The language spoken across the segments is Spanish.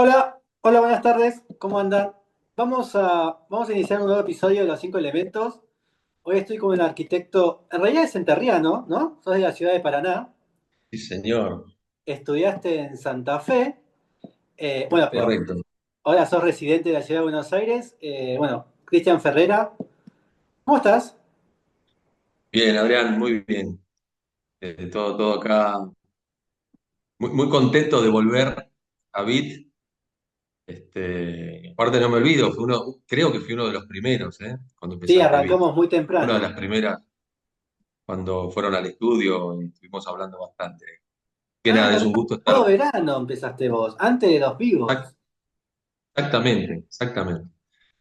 Hola, hola, buenas tardes, ¿cómo andan? Vamos a iniciar un nuevo episodio de los cinco elementos. Hoy estoy con el arquitecto, en realidad es enterriano, ¿no? Sos de la ciudad de Paraná, Sí, señor, estudiaste en Santa Fe, bueno, pero correcto. ahora sos residente de la ciudad de Buenos Aires. Bueno, Cristian Ferrera, ¿cómo estás? Bien, Adrián, muy bien. Todo acá. Muy contento de volver a BIT. Aparte no me olvido, creo que fui uno de los primeros, cuando Sí, empezaste BIT. arrancamos muy Una de temprano. las primeras cuando fueron al estudio y estuvimos hablando bastante. Que Ah, nada, es verdad, un gusto todo estar. verano empezaste vos, antes de los Exact- vivos. Exactamente, exactamente.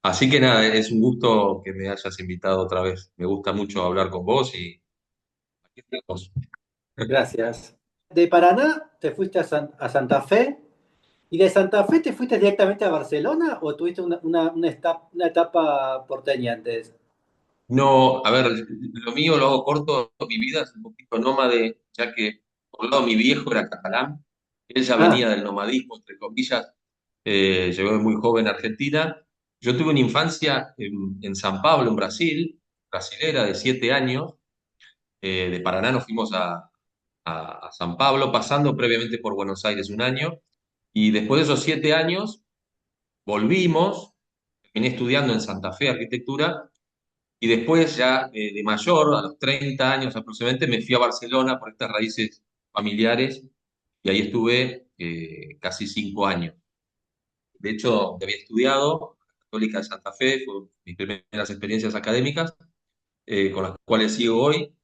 Así que nada, es un gusto que me hayas invitado otra vez. Me gusta mucho hablar con vos y aquí estamos. Gracias. De Paraná te fuiste a Santa Fe. ¿Y de Santa Fe te fuiste directamente a Barcelona o tuviste una etapa porteña antes? No, a ver, lo mío lo hago corto, mi vida es un poquito nómade, ya que por un lado mi viejo era catalán, él ya venía Ah, del nomadismo, entre comillas, llegó de muy joven a Argentina. Yo tuve una infancia en San Pablo, en Brasil, brasilera de 7 años, de Paraná nos fuimos a San Pablo, pasando previamente por Buenos Aires un año, y después de esos 7 años volvimos, terminé estudiando en Santa Fe arquitectura. Y después ya de mayor, a los 30 años aproximadamente, me fui a Barcelona por estas raíces familiares y ahí estuve casi 5 años. De hecho, donde había estudiado, la Católica de Santa Fe, fue mis primeras experiencias académicas, con las cuales sigo hoy.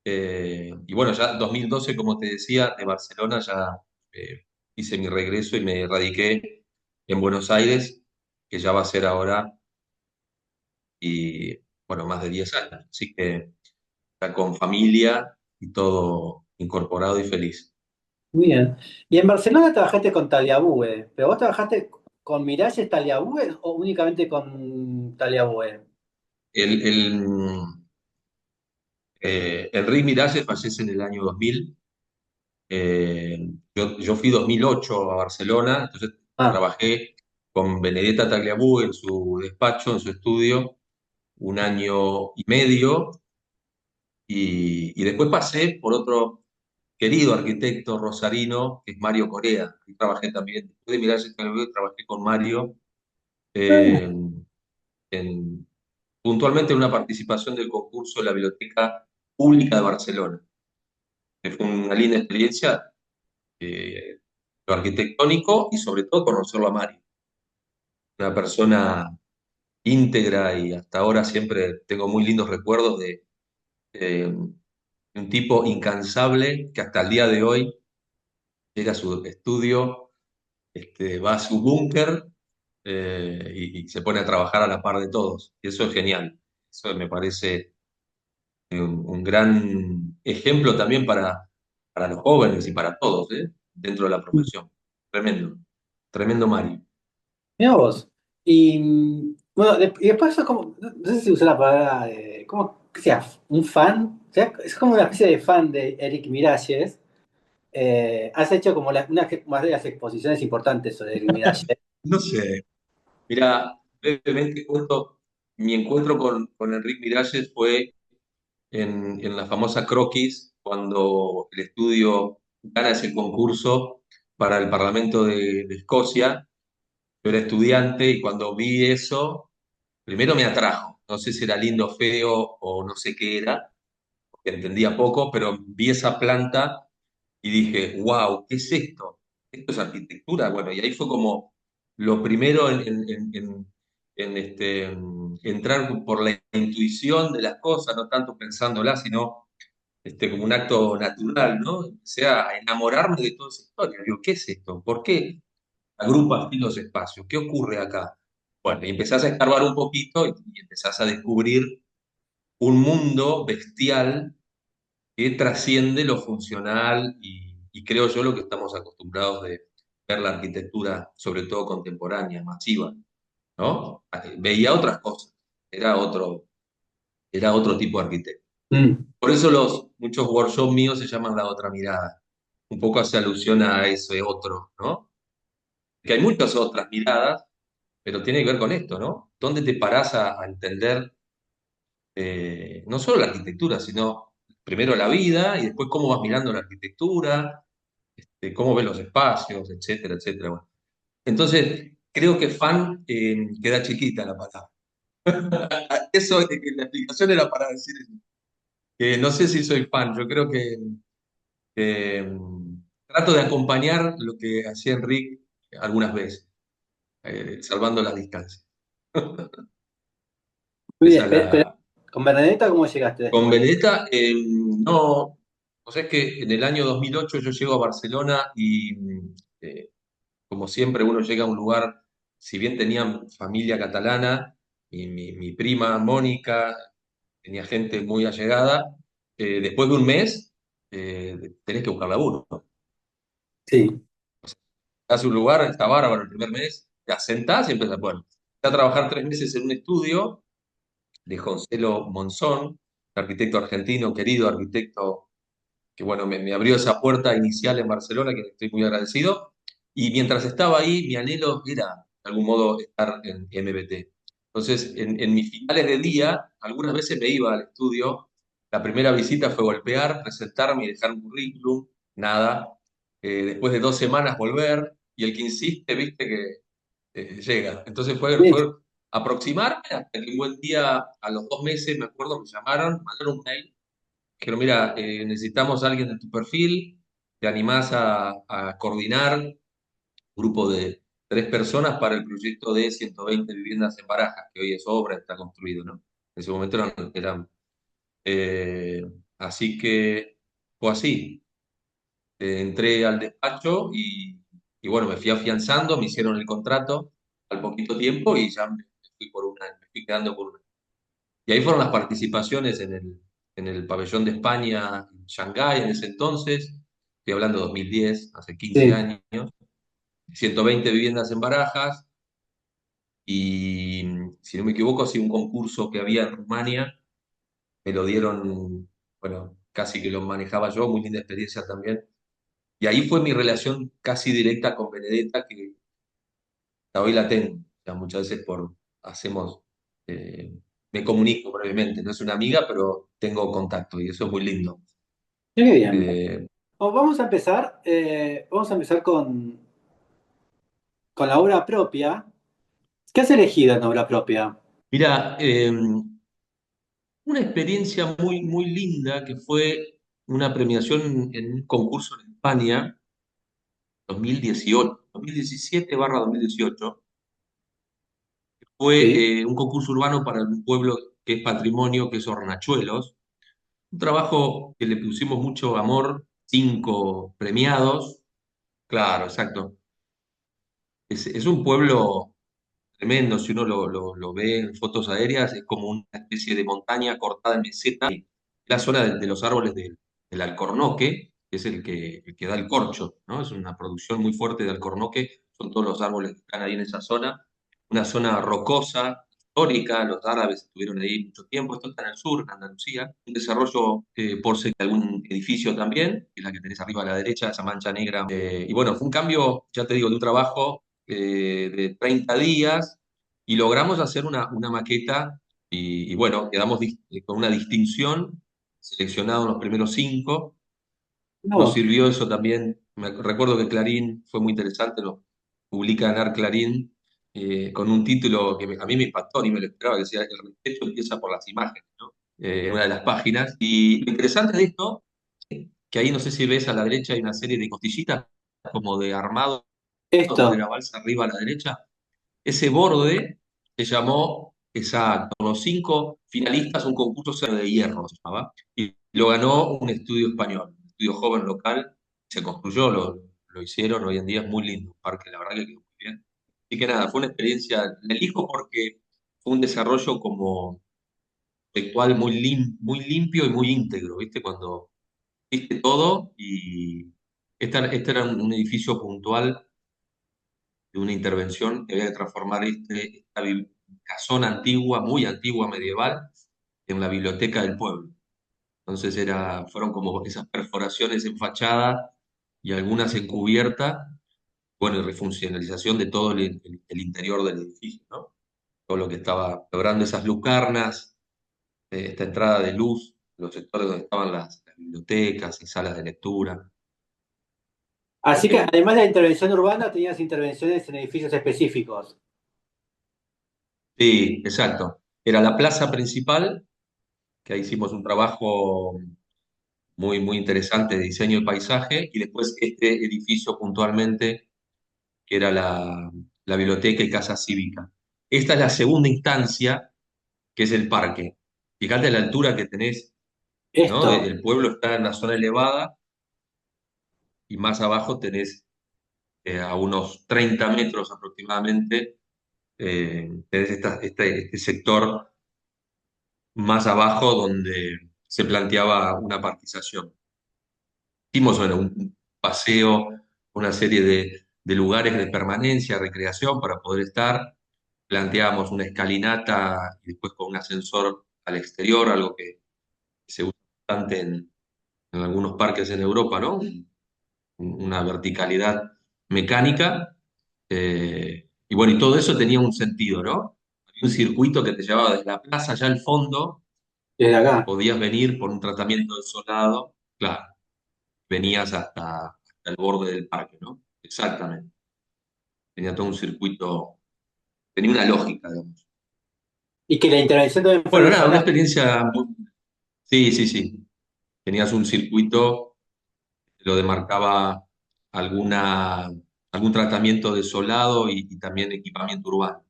Y bueno, ya en 2012, como te decía, de Barcelona ya hice mi regreso y me radiqué en Buenos Aires, que ya va a ser ahora, y bueno, más de 10 años. Así que está con familia y todo incorporado y feliz. muy bien. Y en Barcelona trabajaste con Taliabue, pero vos trabajaste con Miralles Taliabue o únicamente con Taliabue. El, el, Enrique Miralles fallece en el año 2000. Yo fui 2008 a Barcelona, entonces Ah, trabajé con Benedetta Tagliabue en su despacho, en su estudio, un año y medio, y después pasé por otro querido arquitecto rosarino, que es Mario Corea, y trabajé también, después de Miralles Tagliabue, trabajé con Mario ah, eh, puntualmente en una participación del concurso de la Biblioteca Pública de Barcelona, que fue una linda experiencia, lo arquitectónico y sobre todo conocerlo a Mario, una persona íntegra y hasta ahora siempre tengo muy lindos recuerdos de un tipo incansable que hasta el día de hoy llega a su estudio, va a su búnker y se pone a trabajar a la par de todos. Y eso es genial. Eso me parece un gran ejemplo también para los jóvenes y para todos, dentro de la profesión. Tremendo, tremendo Mario. mirá vos. Y bueno, y después sos como, no sé si usé la palabra, ¿cómo que sea? ¿Un fan? O sea, es como una especie de fan de Eric Miralles. Has hecho como más de las exposiciones importantes sobre Eric Miralles. No sé, mira, brevemente cuento, mi encuentro con Enrique Miralles fue en la famosa Croquis, cuando el estudio gana ese concurso para el Parlamento de Escocia. Yo era estudiante y cuando vi eso, primero me atrajo. No sé si era lindo, feo o no sé qué era, porque entendía poco, pero vi esa planta y dije, wow, ¿qué es esto? ¿Esto es arquitectura? Bueno, y ahí fue como lo primero en entrar por la intuición de las cosas, no tanto pensándolas, sino como un acto natural, ¿no? Empecé a enamorarme de toda esa historia. Digo, ¿qué es esto? ¿Por qué agrupa así los espacios? ¿Qué ocurre acá? Bueno, y empezás a escarbar un poquito y empezás a descubrir un mundo bestial que trasciende lo funcional y creo yo lo que estamos acostumbrados de ver la arquitectura, sobre todo contemporánea, masiva, ¿no? Veía otras cosas, era otro tipo de arquitecto. Mm. Por eso muchos workshops míos se llaman La Otra Mirada, un poco hace alusión a ese otro, ¿no? que hay muchas otras miradas, pero tiene que ver con esto, ¿no? ¿Dónde te parás a entender no solo la arquitectura, sino primero la vida y después cómo vas mirando la arquitectura, cómo ves los espacios, etcétera, etcétera? Bueno, entonces, creo que fan queda chiquita la palabra. Eso, la explicación era para decir eso. Que no sé si soy fan, yo creo que trato de acompañar lo que hacía Enrique algunas veces, salvando las distancias. Muy Esa bien, es pero la... ¿con Bernadetta cómo llegaste Con después? Benedetta, no, o sea, es que en el año 2008 yo llego a Barcelona y como siempre uno llega a un lugar, si bien tenía familia catalana y mi prima Mónica, tenía gente muy allegada, después de un mes tenés que buscar laburo. Sí, Hace un lugar, está bárbaro el primer mes, te asentás y empiezas, bueno, a trabajar 3 meses en un estudio de Joselo Monzón, arquitecto argentino, querido arquitecto que bueno, me abrió esa puerta inicial en Barcelona, que estoy muy agradecido. Y mientras estaba ahí, mi anhelo era, de algún modo, estar en MBT. Entonces, en mis finales de día, algunas veces me iba al estudio. La primera visita fue golpear, presentarme y dejar un currículum, nada. Después de 2 semanas volver, y el que insiste, viste que llega. Entonces sí, fue aproximarme hasta que un buen día, a los 2 meses, me acuerdo, me llamaron, mandaron un mail. Dijeron, mira, necesitamos a alguien de tu perfil, te animás a coordinar un grupo de 3 personas para el proyecto de 120 viviendas en Barajas, que hoy es obra, está construido, ¿no? En ese momento eh, así que fue así. Entré al despacho y bueno, me fui afianzando, me hicieron el contrato al poquito tiempo y ya me fui por un año, me fui quedando por un año. Y ahí fueron las participaciones en el pabellón de España, en Shanghái en ese entonces, estoy hablando de 2010, hace 15 sí. años, 120 viviendas en Barajas y, si no me equivoco, ha sido un concurso que había en Rumania, me lo dieron, bueno, casi que lo manejaba yo, muy linda experiencia también. Y ahí fue mi relación casi directa con Benedetta, que hasta hoy la tengo. O sea, muchas veces hacemos, eh, me comunico brevemente, no es una amiga, pero tengo contacto y eso es muy lindo. Qué bien. Eh, Vamos a empezar con la obra propia. ¿Qué has elegido en obra propia? Mira, una experiencia muy, muy linda que fue una premiación en un concurso en España, 2018, 2017/2018, Sí. fue un concurso urbano para un pueblo que es patrimonio, que es Hornachuelos. Un trabajo que le pusimos mucho amor, 5 premiados. Claro, exacto. Es un pueblo tremendo, si uno lo ve en fotos aéreas, es como una especie de montaña cortada en meseta. La zona de los árboles del alcornoque, que es el que da el corcho, ¿no? Es una producción muy fuerte de alcornoque, son todos los árboles que están ahí en esa zona. Una zona rocosa, histórica, los árabes estuvieron ahí mucho tiempo, esto está en el sur, en Andalucía. Un desarrollo por ser algún edificio también, que es la que tenés arriba a la derecha, esa mancha negra. Y bueno, fue un cambio, ya te digo, de un trabajo de 30 días y logramos hacer una maqueta y bueno, quedamos con una distinción, seleccionados los primeros 5. Nos No, sirvió eso también. Recuerdo que Clarín fue muy interesante, lo publica en Clarín con un título que a mí me impactó, ni me lo esperaba, que decía El respeto empieza por las imágenes, ¿no? En una de las páginas. Y lo interesante de esto, que ahí no sé si ves a la derecha hay una serie de costillitas como de armado sobre la esto. balsa arriba a la derecha. Ese borde se llamó, exacto, los 5 finalistas, un concurso de hierro se llamaba, y lo ganó un estudio español, un estudio joven local, se construyó, lo hicieron, hoy en día es muy lindo, un parque, la verdad que quedó muy bien. Así que nada, fue una experiencia, la elijo porque fue un desarrollo como intelectual muy limpio y muy íntegro, ¿viste? Cuando viste todo y este era un edificio puntual de una intervención que había que transformar esta casona antigua, muy antigua, medieval, en la biblioteca del pueblo. Entonces fueron como esas perforaciones en fachada y algunas en cubierta, bueno, y refuncionalización de todo el interior del edificio, ¿no? Todo lo que estaba logrando esas lucarnas, esta entrada de luz, los sectores donde estaban las bibliotecas y salas de lectura. Así que además de la intervención urbana, tenías intervenciones en edificios específicos. Sí, exacto. Era la plaza principal, que ahí hicimos un trabajo muy, muy interesante de diseño de paisaje, y después este edificio puntualmente, que era la biblioteca y casa cívica. Esta es la segunda instancia, que es el parque. Fíjate la altura que tenés, ¿no? Esto, El pueblo está en una zona elevada y más abajo tenés a unos 30 metros aproximadamente, tenés este sector más abajo donde se planteaba una partización. Hicimos, bueno, un paseo, una serie de lugares de permanencia, recreación para poder estar. Planteábamos una escalinata y después con un ascensor al exterior, algo que se usa bastante en algunos parques en Europa, ¿no? Una verticalidad mecánica. Y bueno, y todo eso tenía un sentido, ¿no? Había un circuito que te llevaba desde la plaza allá al fondo, desde acá. podías venir por un tratamiento de solado, claro, venías hasta el borde del parque, ¿no? Exactamente. Tenía todo un circuito, tenía una lógica, digamos. Y que la intervención también fue Bueno, de nada, una zona. experiencia Sí, sí, sí. Tenías un circuito que lo demarcaba alguna, algún tratamiento de solado y también equipamiento urbano.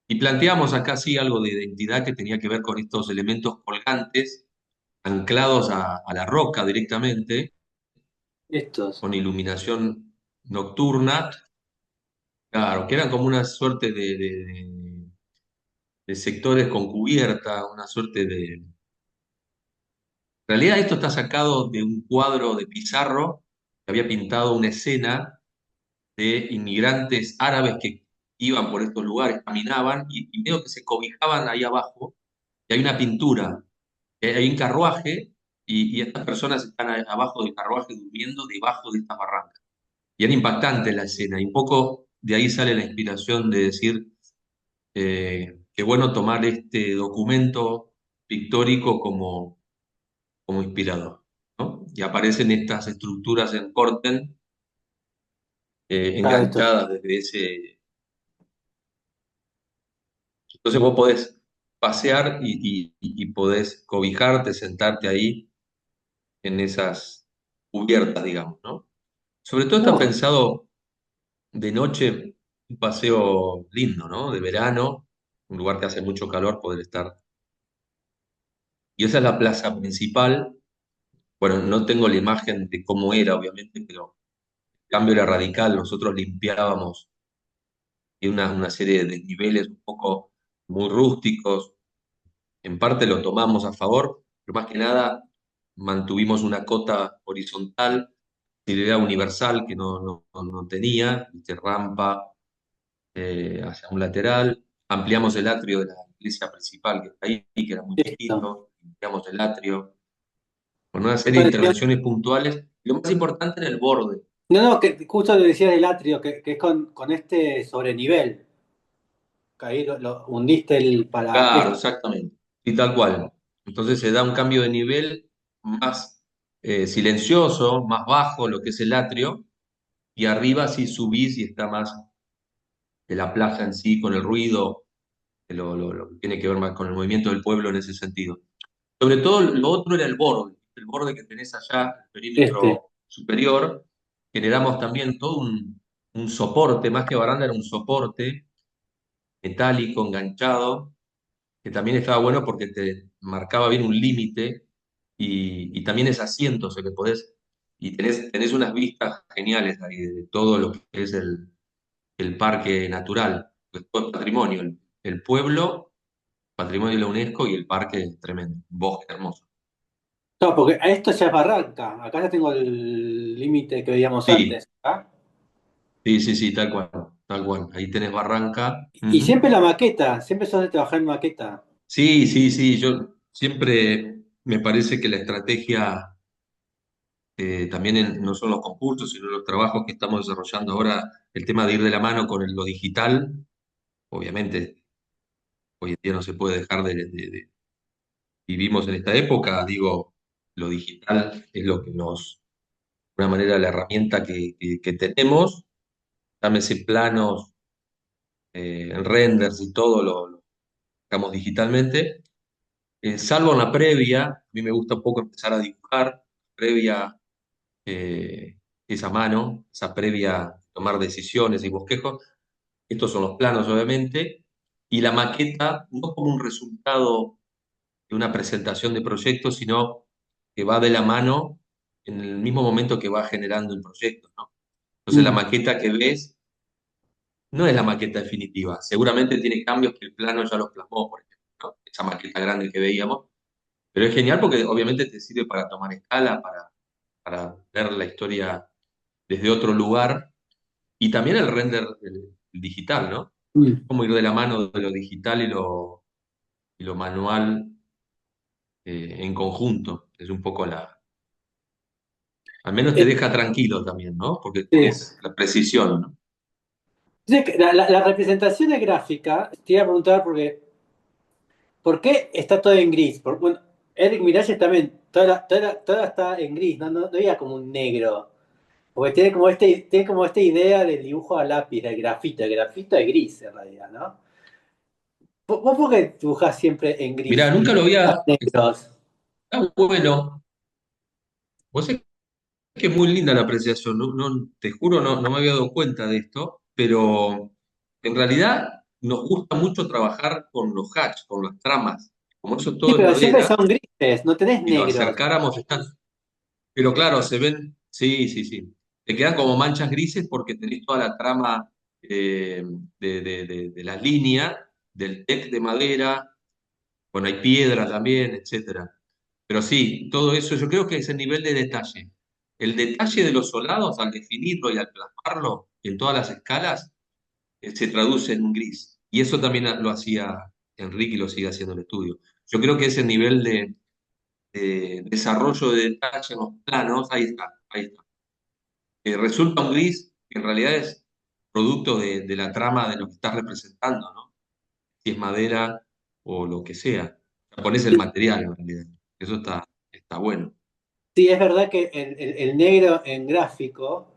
Y planteamos acá sí algo de identidad que tenía que ver con estos elementos colgantes anclados a la roca directamente, Estos. con iluminación nocturna, claro, que eran como una suerte de sectores con cubierta, una suerte de... En realidad esto está sacado de un cuadro de Pizarro que había pintado una escena de inmigrantes árabes que iban por estos lugares, caminaban y veo que se cobijaban ahí abajo, y hay una pintura, hay un carruaje, y estas personas están abajo del carruaje durmiendo debajo de estas barrancas. Y era impactante la escena, y un poco de ahí sale la inspiración de decir, qué bueno tomar este documento pictórico como inspirador, ¿no? Y aparecen estas estructuras en Corten, Claro, estos. enganchadas desde ese... Entonces vos podés pasear y podés cobijarte, sentarte ahí en esas cubiertas, digamos, ¿no? Sobre todo está No, pensado de noche, un paseo lindo, ¿no? De verano, un lugar que hace mucho calor, poder estar. Y esa es la plaza principal. Bueno, no tengo la imagen de cómo era, obviamente, pero el cambio era radical. Nosotros limpiábamos y una serie de desniveles un poco muy rústicos. En parte lo tomamos a favor, pero más que nada mantuvimos una cota horizontal, idea universal que no tenía, ¿viste? Rampa hacia un lateral. Ampliamos el atrio de la iglesia principal que está ahí, que era muy esto. chiquito. Ampliamos el atrio con una serie de Bueno, intervenciones puntuales. Y lo más importante en el borde. no, no, que justo lo decías del atrio, que es con este sobrenivel. Que ahí hundiste el para. Claro, exactamente. Y tal cual. Entonces se da un cambio de nivel más silencioso, más bajo, lo que es el atrio, y arriba sí subís y está más de la plaza en sí, con el ruido, que lo que tiene que ver más con el movimiento del pueblo en ese sentido. Sobre todo lo otro era el borde que tenés allá, el Este. perímetro superior. Generamos también todo un soporte, más que baranda era un soporte metálico enganchado, que también estaba bueno porque te marcaba bien un límite, y también es asiento, o sea que podés, y tenés unas vistas geniales ahí de todo lo que es el parque natural, pues todo es patrimonio, el pueblo, patrimonio de la UNESCO, y el parque es tremendo, un bosque hermoso. No, porque a esto ya es barranca. Acá ya tengo el límite que veíamos Sí, antes. ¿Ah? sí, sí, sí, tal cual, tal cual. Ahí tenés Barranca. Y Ujú. siempre la maqueta, siempre sos de trabajar en maqueta. Sí, sí, sí, yo siempre me parece que la estrategia también no solo los concursos, sino en los trabajos que estamos desarrollando ahora, el tema de ir de la mano con lo digital. Obviamente, hoy en día no se puede dejar vivimos en esta época, digo, lo digital es lo que de una manera, la herramienta que tenemos, llámese planos, renders y todo lo sacamos digitalmente. Salvo en la previa, a mí me gusta un poco empezar a dibujar, previa, esa mano, esa previa, tomar decisiones y bosquejos. Estos son los planos, obviamente, y la maqueta no como un resultado de una presentación de proyecto, sino que va de la mano en el mismo momento que va generando el proyecto, ¿no? Entonces la Mm, maqueta que ves no es la maqueta definitiva, seguramente tiene cambios que el plano ya los plasmó, por ejemplo, ¿no? Esa maqueta grande que veíamos, pero es genial porque obviamente te sirve para tomar escala, para ver la historia desde otro lugar, y también el render el digital, ¿no? mm. Como ir de la mano de lo digital y lo manual, en conjunto. Es un poco al menos te Eh, deja tranquilo también, ¿no? Porque sí. tenés la precisión, ¿no? Entonces, la representación de gráfica, te iba a preguntar porque, ¿por qué está todo en gris? Bueno, Eric Miralles también, toda está en gris, no había como un negro. Porque tiene como esta idea del dibujo a lápiz, del grafito. El grafito es gris en realidad, ¿no? ¿Vos por qué dibujás siempre en Mirá, gris y nunca no lo dibujás había... negros? Está bueno. Vos sabés que es muy linda la apreciación. Te juro, no me había dado cuenta de esto, pero en realidad nos gusta mucho trabajar con los hatch, con las tramas. Como eso Sí, todo es pero siempre madera, son grises, no tenés y lo negros. acercáramos, están... Pero claro, se ven, sí, sí, sí. Te quedan como manchas grises porque tenés toda la trama, de la línea, del deck de madera, bueno, hay piedra también, etcétera. Pero sí, todo eso yo creo que es el nivel de detalle. El detalle de los solados, al definirlo y al plasmarlo en todas las escalas, se traduce en un gris. Y eso también lo hacía Enrique y lo sigue haciendo el estudio. Yo creo que ese nivel de desarrollo de detalle en los planos, ahí está, ahí está. Resulta un gris que en realidad es producto de la trama de lo que estás representando, ¿no? Si es madera o lo que sea. Pones el material en realidad. Eso está bueno. Sí, es verdad que el negro en gráfico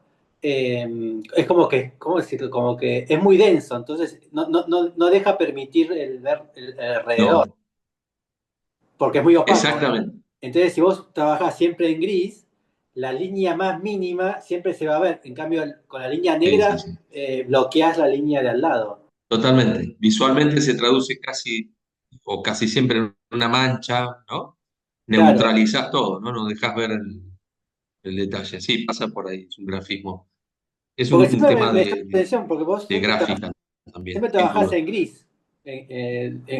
es como que, ¿cómo decirlo? Como que es muy denso, entonces no deja permitir el ver el alrededor, No, porque es muy opaco. exactamente. Entonces, si vos trabajás siempre en gris, la línea más mínima siempre se va a ver. En cambio, con la línea Sí, sí, negra sí. bloqueás la línea de al lado. Totalmente. Visualmente se traduce casi, o casi siempre en una mancha, ¿no? Claro, Neutralizás todo, ¿no? No dejas ver el detalle. Sí, pasa por ahí, es un grafismo. Es porque un siempre tema me llama la atención, porque vos de gráfica también, siempre sin trabajás duda. en gris.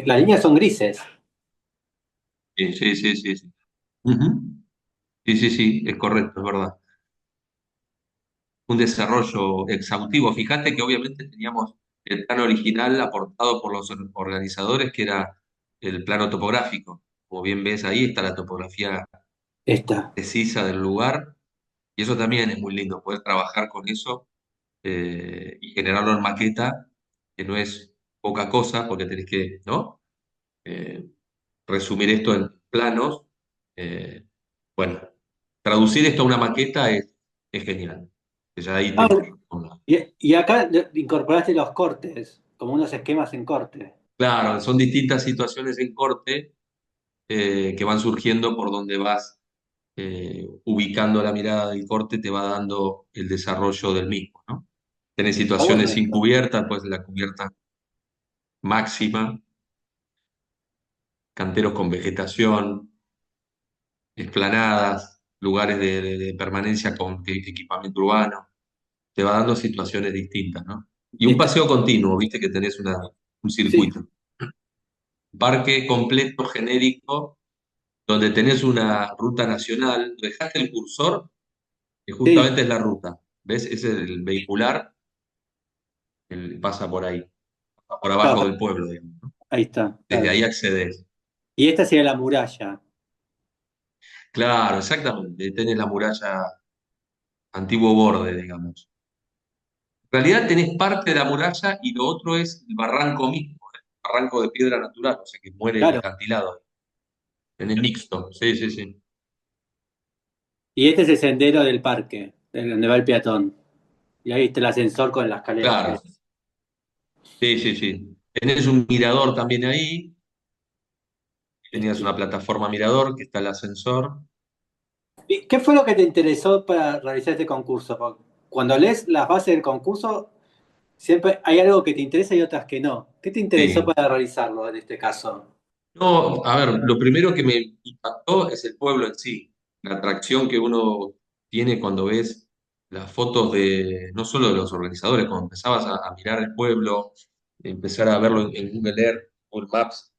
Las líneas son grises. Sí, sí, sí, sí, sí. Ujú. Sí, sí, sí, es correcto, es verdad. Un desarrollo exhaustivo. Fíjate que obviamente teníamos el plano original aportado por los organizadores, que era el plano topográfico. Como bien ves ahí está la topografía Esta. precisa del lugar, y eso también es muy lindo, poder trabajar con eso, y generarlo en maqueta, que no es poca cosa, porque tenés que, ¿no? Eh, resumir esto en planos. eh, bueno, traducir esto a una maqueta es genial. Que ya ahí Ah, con la- y acá incorporaste los cortes, como unos esquemas en corte. Claro, son distintas situaciones en corte, que van surgiendo por donde vas, ubicando la mirada del corte, te va dando el desarrollo del mismo, ¿no? Tenés Está bueno situaciones sin esto. cubierta, pues la cubierta máxima, canteros con vegetación, esplanadas, lugares de permanencia con equipamiento urbano, te va dando situaciones distintas, ¿no? Y un Está, paseo continuo, viste que tenés un sí, circuito. Parque completo, genérico, donde tenés una ruta nacional, dejaste el cursor, que sí. justamente es la ruta. ¿Ves? Ese es el vehicular, pasa por ahí, pasa por abajo Claro, del pueblo, digamos, ¿no? ahí está, Desde claro. ahí accedes. Y esta sería la muralla. Claro, exactamente. Tenés la muralla antiguo borde, digamos. En realidad tenés parte de la muralla y lo otro es el barranco mismo, ¿eh? Barranco de piedra natural, o sea que muere el Claro. acantilado. Tenés mixto, sí, sí, sí. Y este es el sendero del parque, donde va el peatón. Y ahí está el ascensor con la escalera Claro, que... sí, sí, sí. Tenés un mirador también ahí, tenías Este. una plataforma mirador que está el ascensor. ¿Y qué fue lo que te interesó para realizar este concurso? Porque cuando lees las bases del concurso, siempre hay algo que te interesa y otras que no. ¿Qué te interesó Sí. para realizarlo en este caso? No, a ver, lo primero que me impactó es el pueblo en sí, la atracción que uno tiene cuando ves las fotos de, no solo de los organizadores, cuando empezabas a mirar el pueblo, empezar a verlo en Google Earth, Google Maps,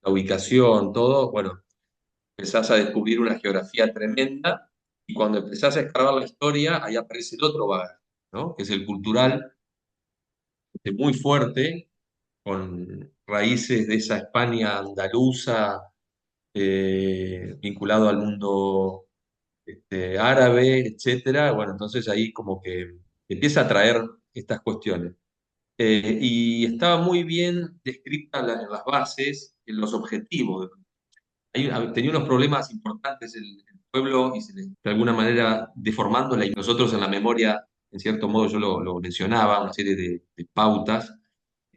la ubicación, todo, bueno, empezás a descubrir una geografía tremenda y cuando empezás a escarbar la historia, ahí aparece el otro bagaje, ¿no? Que es el cultural, muy fuerte, con raíces de esa España andaluza vinculado al mundo árabe, etcétera. Bueno, entonces ahí como que empieza a traer estas cuestiones. Y estaba muy bien descrita en las bases, en los objetivos. Tenía unos problemas importantes el pueblo y se le, de alguna manera deformándola y nosotros en la memoria, en cierto modo yo lo mencionaba, una serie de pautas,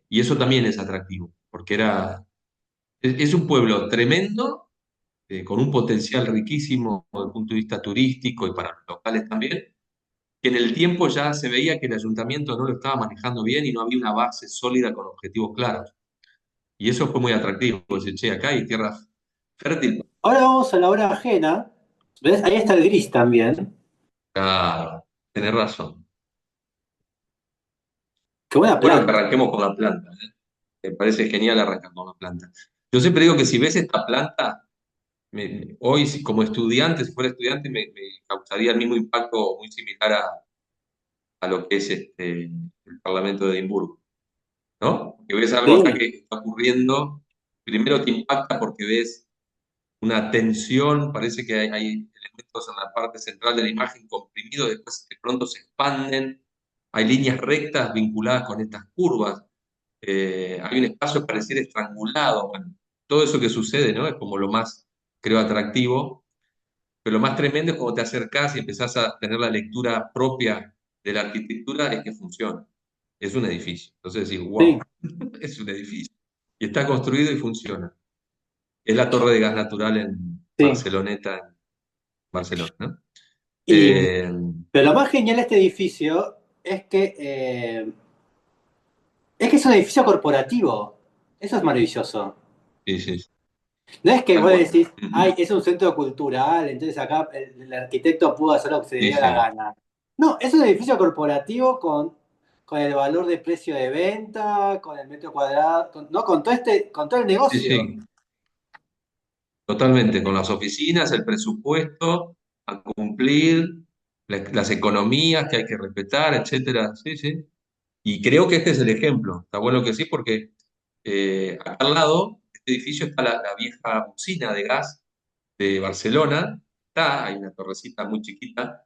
y eso también es atractivo, porque es un pueblo tremendo con un potencial riquísimo desde el punto de vista turístico y para los locales también, que en el tiempo ya se veía que el ayuntamiento no lo estaba manejando bien y no había una base sólida con objetivos claros. Y eso fue muy atractivo, decir, che, acá hay tierra fértil. Ahora vamos a la hora ajena. ¿Ves? Ahí está el gris también. Claro, tenés razón. Qué buena Bueno, que planta. arranquemos con la planta, ¿eh? Me parece genial arrancar con la planta. Yo siempre digo que si ves esta planta, hoy como estudiante, si fuera estudiante, me causaría el mismo impacto muy similar a lo que es el Parlamento de Edimburgo. ¿No? Que ves algo acá Sí, que está ocurriendo, primero te impacta porque ves una tensión, parece que hay elementos en la parte central de la imagen comprimidos, después de pronto se expanden, hay líneas rectas vinculadas con estas curvas, hay un espacio pareciera estrangulado, bueno, todo eso que sucede, ¿no? Es como lo más, creo, atractivo, pero lo más tremendo es cuando te acercás y empezás a tener la lectura propia de la arquitectura, es que funciona. Es un edificio. Entonces decís, sí, wow, es un edificio. Y está construido y funciona. Es la torre de gas natural en sí. Barceloneta, en Barcelona, ¿no? Y, Eh, pero lo más genial de este edificio es que es un edificio corporativo. Eso es maravilloso. sí, sí, No es que tal vos cual. decís, ay, Ujú. es un centro cultural, entonces acá el arquitecto pudo hacer lo que se le Sí, dio la sí, gana. No, es un edificio corporativo con el valor de precio de venta, con el metro cuadrado, no, con todo el sí, negocio. sí, totalmente. Con las oficinas, el presupuesto a cumplir, las economías que hay que respetar, etcétera. Sí, sí. Y creo que este es el ejemplo. Está bueno que sí, porque acá al lado, este edificio está la vieja usina de gas de Barcelona. Está, hay una torrecita muy chiquita.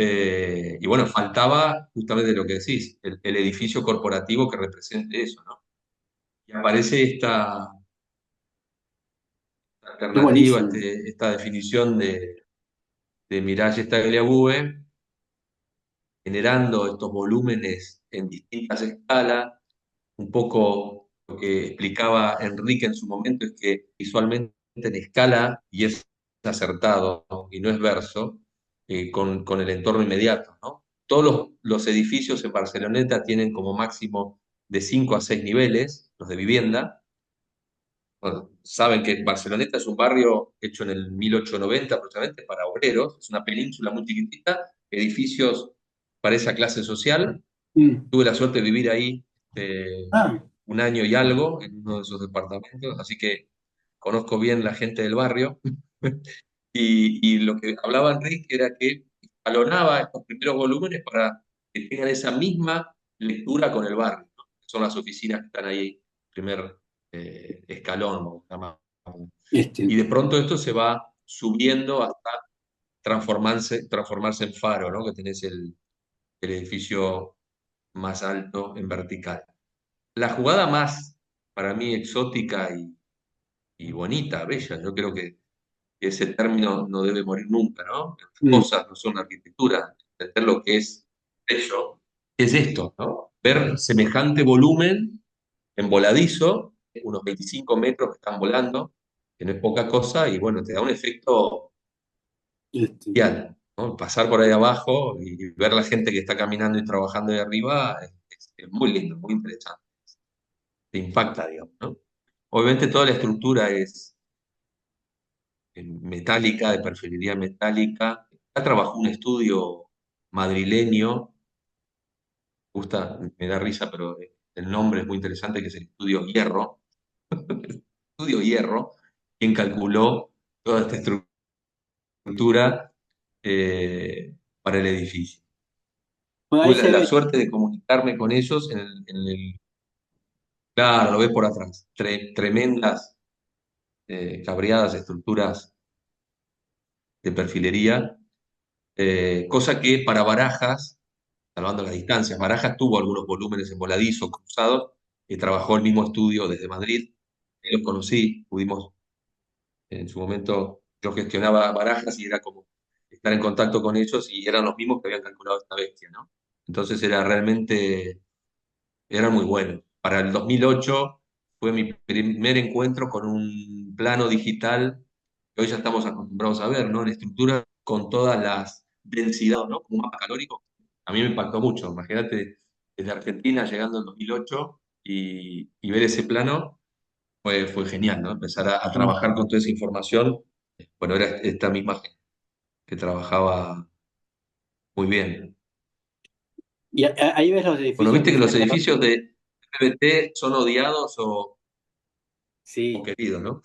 Y bueno, faltaba justamente lo que decís, el edificio corporativo que represente eso, ¿no? Y aparece esta Es alternativa, buenísimo. esta definición de Mirage Tagliabue, generando estos volúmenes en distintas escalas. Un poco lo que explicaba Enrique en su momento es que visualmente en escala, y es acertado, ¿no? Y no es verso, con el entorno inmediato, ¿no? Todos los edificios en Barceloneta tienen como máximo de 5 a 6 niveles, los de vivienda. Bueno, saben que Barceloneta es un barrio hecho en el 1890 aproximadamente para obreros, es una península muy chiquitita, edificios para esa clase social. Mm. Tuve la suerte de vivir ahí Ah, un año y algo en uno de esos departamentos, así que conozco bien la gente del barrio. Y lo que hablaba Enrique era que escalonaba estos primeros volúmenes para que tengan esa misma lectura con el barrio, ¿no? Son las oficinas que están ahí, primer escalón, ¿no? este. Y de pronto esto se va. subiendo hasta transformarse en faro, ¿no? Que tenés el edificio más alto en vertical. La jugada más, para mí, exótica y bonita, bella, yo creo que ese término no debe morir nunca, ¿no? Las Mm. cosas no son arquitectura, entender lo que es bello, es esto, ¿no? Ver semejante volumen en voladizo, unos 25 metros que están volando, que no es poca cosa, y bueno, te da un efecto Este, bestial, ¿no? Pasar por ahí abajo y ver la gente que está caminando y trabajando ahí arriba es muy lindo, muy interesante, te impacta, digamos, ¿no? Obviamente toda la estructura es metálica, de perfilería metálica. Acá trabajó un estudio madrileño, gusta, me da risa, pero el nombre es muy interesante, que es el Estudio Hierro. Estudio Hierro, quien calculó toda esta estructura para el edificio. bueno, ahí Tuve se la ve. suerte de comunicarme con ellos claro, lo ves por atrás, tremendas, cabreadas estructuras de perfilería, cosa que para Barajas, salvando las distancias, Barajas tuvo algunos volúmenes en voladizo, cruzados, y trabajó el mismo estudio desde Madrid. Los conocí, pudimos, en su momento, yo gestionaba Barajas y era como estar en contacto con ellos y eran los mismos que habían calculado esta bestia, ¿no? Entonces era realmente, era muy bueno. Para el 2008 fue mi primer encuentro con un plano digital que hoy ya estamos acostumbrados a ver, ¿no? En estructura con todas las densidades, ¿no? Como un mapa calórico. A mí me impactó mucho. Imagínate desde Argentina llegando en 2008 y ver ese plano fue genial, ¿no? Empezar a Mm. trabajar con toda esa información. Bueno, era esta misma gente que trabajaba muy bien. Ahí ves los Bueno, edificios que viste que los decían. edificios de PBT son odiados o Sí. queridos, ¿no?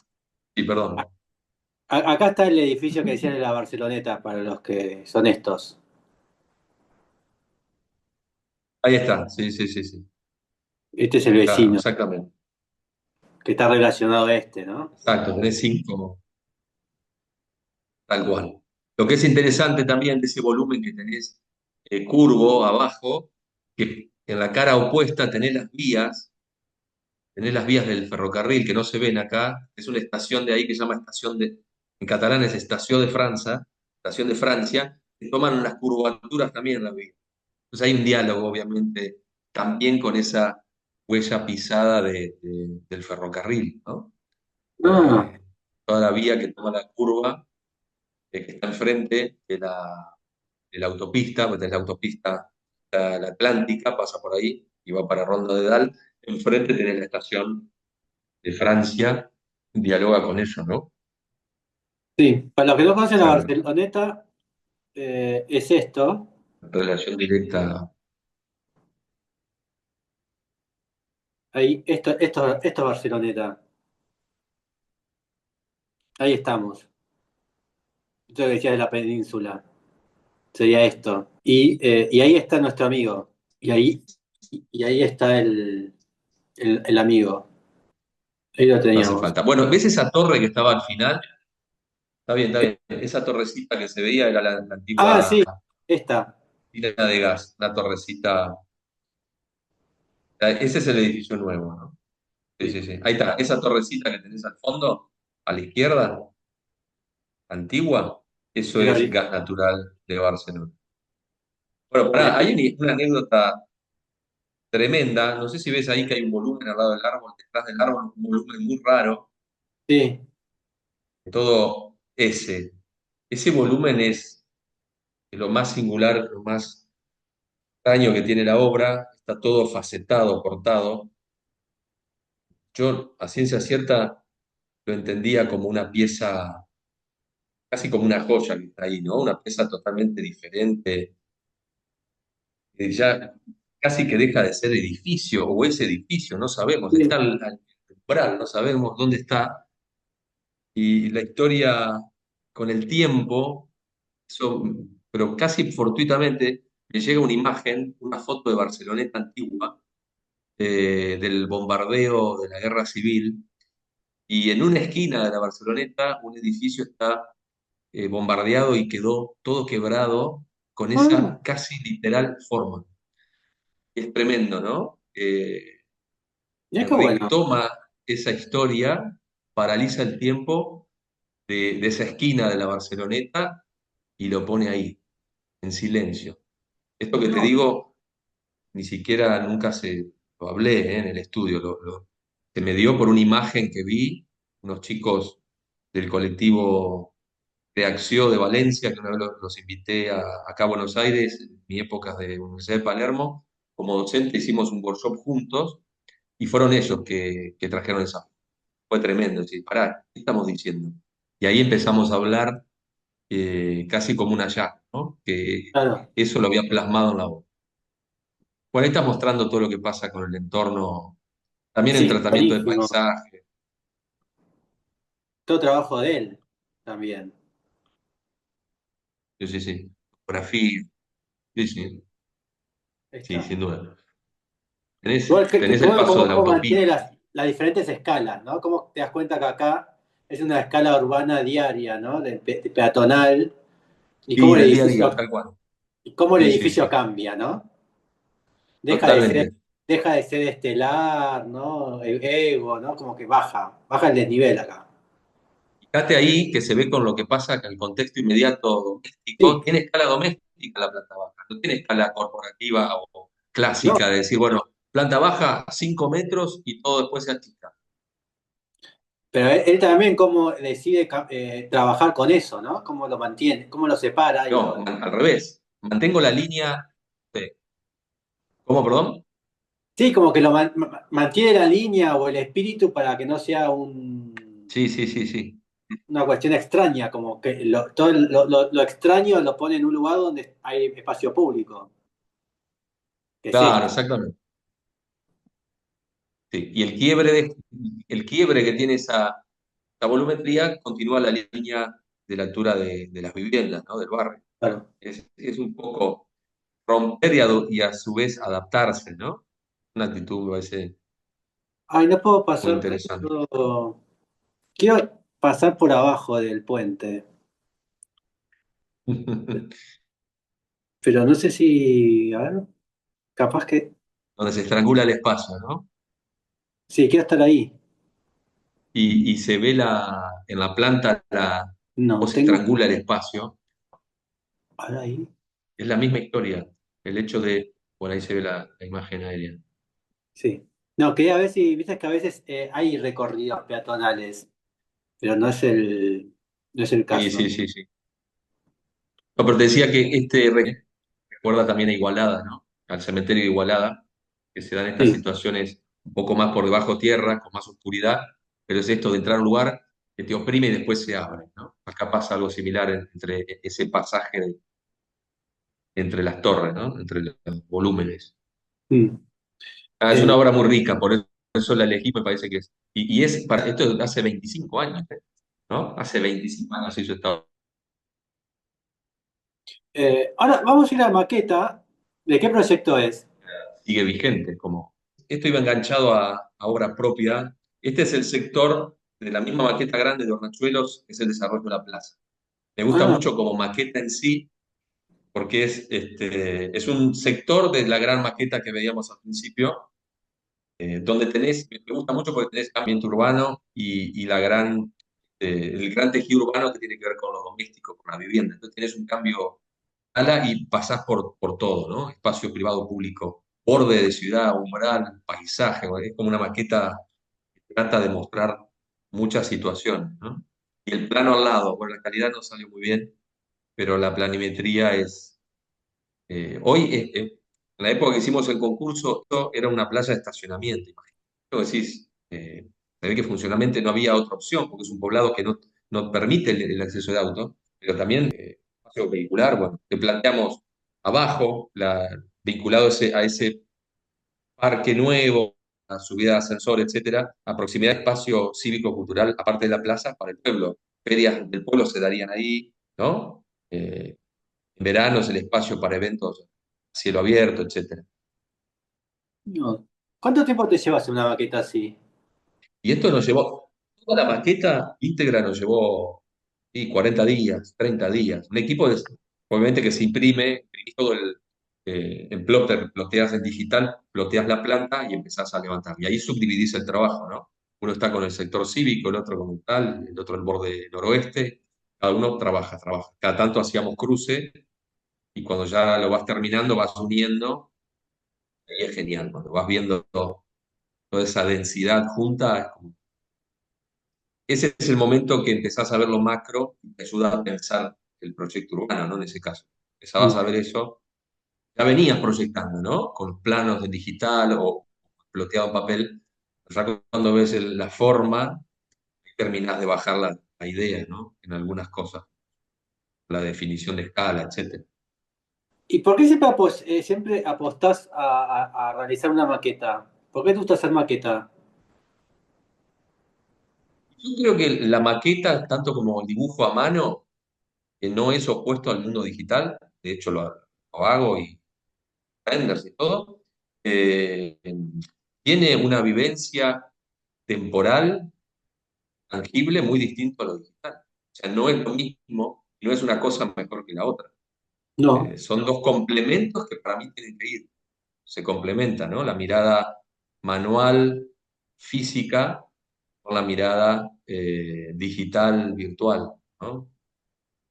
Sí, perdón. Acá está el edificio que decían de la Barceloneta, para los que son estos. Ahí está, sí, sí, sí, sí. Este es el Claro, vecino, exactamente. que está relacionado a este, ¿no? Exacto, tenés cinco, tal cual. Lo que es interesante también de ese volumen que tenés curvo abajo, que en la cara opuesta tenés las vías del ferrocarril que no se ven acá, es una estación de ahí que se llama en catalán es estación de Francia, que toman unas curvaturas también en la vía. Entonces hay un diálogo, obviamente, también con esa huella pisada del ferrocarril, ¿no? Ah, Eh, Toda la vía que toma la curva, que está enfrente de la autopista, pues tenés la autopista, la Atlántica, pasa por ahí y va para Ronda de Dal. Enfrente tenés la estación de Francia, dialoga con eso, ¿no? sí. Para los que no conocen la Esa Barceloneta, es esto. relación directa. Ahí, esto es Barceloneta. Ahí estamos. Esto que decía de la península. Sería esto. Y ahí está nuestro amigo. Y ahí está el amigo. Ahí lo No hace teníamos. falta. Bueno, ¿ves esa torre que estaba al final? Está bien, está bien. Esa torrecita que se veía era la Ah, antigua sí, esta. mina de gas, una torrecita. Ese es el edificio nuevo, ¿no? Sí, Sí. sí, sí. Ahí está, esa torrecita que tenés al fondo, a la izquierda, antigua, eso Es es gas natural de Barcelona. Bueno, Mirá, pará, hay una anécdota tremenda. No sé si ves ahí que hay un volumen al lado del árbol, detrás del árbol, un volumen muy raro, sí, todo ese. Ese volumen es lo más singular, lo más extraño que tiene la obra. Está todo facetado, cortado. Yo, a ciencia cierta, lo entendía como una pieza, casi como una joya que está ahí, ¿no? Una pieza totalmente diferente, que ya casi que deja de ser edificio o es edificio, no sabemos, está sí, al umbral, no sabemos dónde está. Y la historia con el tiempo, eso, pero casi fortuitamente, me llega una imagen, una foto de Barceloneta antigua, del bombardeo de la guerra civil, y en una esquina de la Barceloneta un edificio está bombardeado y quedó todo quebrado con Ah, esa casi literal forma. Es tremendo, ¿no? mira qué bueno. Retoma esa historia, paraliza el tiempo de esa esquina de la Barceloneta y lo pone ahí, en silencio. Esto que te No, digo, ni siquiera nunca lo hablé, en el estudio, se me dio por una imagen que vi, unos chicos del colectivo Reacción de Valencia, que una vez los invité acá a Buenos Aires, en mi época de Universidad de Palermo, como docente hicimos un workshop juntos y fueron ellos que trajeron esa. Fue tremendo, decir, pará, ¿qué estamos diciendo? Y ahí empezamos a hablar casi como una ya, ¿no? Que claro. eso lo había plasmado en la obra. Bueno, ahí está mostrando todo lo que pasa con el entorno, también en Sí, tratamiento de buenísimo. paisaje. Todo trabajo de él también. Sí, sí, sí. Fotografía, sí, sí, Ahí sí, está. sin duda. Igual Tenés que el bueno paso de la cómo mantiene autopista. las diferentes escalas, ¿no? Cómo te das cuenta que acá es una escala urbana diaria, ¿no? De peatonal, y Sí, del día a día, tal cual. cómo el Sí, sí, edificio sí, cambia, ¿no? Deja de ser, totalmente. deja de ser estelar, ¿no? Ego, ¿no? Como que baja el desnivel acá. Fíjate ahí que se ve con lo que pasa en el contexto inmediato doméstico. Sí, Tiene escala doméstica la planta baja, no tiene escala corporativa o ¿no? clásica de decir, bueno, planta baja 5 metros y todo después se achica. Pero él también cómo decide trabajar con eso, ¿no? Cómo lo mantiene, cómo lo separa y No, lo... al revés. Mantengo la línea. ¿Cómo, perdón? Sí, como que lo mantiene la línea o el espíritu para que no sea Sí, sí, sí, sí. una cuestión extraña, como que todo lo extraño lo pone en un lugar donde hay espacio público, que es Claro, esto. exactamente. Sí. Y el quiebre que tiene esa volumetría continúa la línea de la altura de las viviendas, ¿no? Del barrio. Claro. Es un poco romper y a su vez adaptarse, ¿no? Una actitud, me parece, Ay, no puedo muy pasar, interesante. quiero pasar por abajo del puente, pero no sé si, a ver, capaz que, Donde se estrangula el espacio, ¿no? sí, quiero estar ahí. Y se ve en la planta cómo No, se tengo, estrangula el espacio. a ver ahí, Es la misma historia. El hecho de, por ahí se ve la imagen aérea. sí. No, quería ver si, viste que a veces hay recorridos peatonales, pero no es el Sí, caso. sí, sí, sí. No, pero te decía que recuerda también a Igualada, ¿no? Al cementerio de Igualada, que se dan estas Sí. situaciones un poco más por debajo tierra, con más oscuridad, pero es esto de entrar a un lugar que te oprime y después se abre, ¿no? Acá pasa algo similar entre ese pasaje entre las torres, ¿no? Entre los volúmenes. Mm. Es Eh, una obra muy rica, por eso la elegí, me parece que es. Y es para esto hace 25 años, ¿no? Hace 25 años hizo esta obra. ahora vamos a ir a la maqueta. ¿De qué proyecto es? Sigue vigente. Como esto iba enganchado a obra propia. Este es el sector de la misma maqueta grande de Hornachuelos, que es el desarrollo de la plaza. Me gusta Ah, mucho como maqueta en sí, porque es un sector de la gran maqueta que veíamos al principio, donde me gusta mucho porque tenés ambiente urbano y el gran tejido urbano que tiene que ver con lo doméstico, con la vivienda. Entonces tenés un cambio ala y pasás por todo, ¿no? Espacio privado público, borde de ciudad, umbral, paisaje, ¿no? Es como una maqueta que trata de mostrar muchas situaciones, ¿no? Y el plano al lado, bueno, la calidad no salió muy bien, pero la planimetría hoy, en la época que hicimos el concurso, esto era una playa de estacionamiento, imagínate. Vos decís, se ve que funcionalmente no había otra opción, porque es un poblado que no permite el acceso de auto, pero también espacio vehicular, bueno, que planteamos abajo, vinculado a ese parque nuevo, a subida de ascensor, etcétera, a proximidad de espacio cívico-cultural, aparte de la plaza, para el pueblo. Ferias del pueblo se darían ahí, ¿no? En verano es el espacio para eventos a cielo abierto, etcétera. no. ¿Cuánto tiempo te llevas una maqueta así? Y esto nos llevó, toda la maqueta íntegra nos llevó Sí, 40 días, 30 días. Un equipo, obviamente, que se imprime, imprimís todo en plotter, ploteas en digital, ploteas la planta y empezás a levantar. Y ahí subdividís el trabajo, ¿no? Uno está con el sector cívico, el otro con el tal, el otro el borde noroeste. Cada uno trabaja, trabaja. Cada tanto hacíamos cruce y cuando ya lo vas terminando, vas uniendo. Y es genial, cuando vas viendo toda esa densidad junta, ese es el momento que empezás a ver lo macro y te ayuda a pensar el proyecto urbano, ¿no? En ese caso. Empezabas a Mm. ver eso, ya venías proyectando, ¿no? Con planos en digital o ploteado en papel, ya cuando ves la forma, terminás de bajar la idea, ¿no? En algunas cosas, la definición de escala, etcétera. ¿Y por qué siempre apostás a realizar una maqueta? ¿Por qué te gusta hacer maqueta? Yo creo que la maqueta, tanto como el dibujo a mano, que no es opuesto al mundo digital, de hecho lo hago y renders y todo, eh, tiene una vivencia temporal, tangible, muy distinto a lo digital. O sea, no es lo mismo, no es una cosa mejor que la otra. No, Son dos complementos que para mí tienen que ir, se complementan, ¿no? La mirada manual, física, con la mirada digital, virtual, ¿no?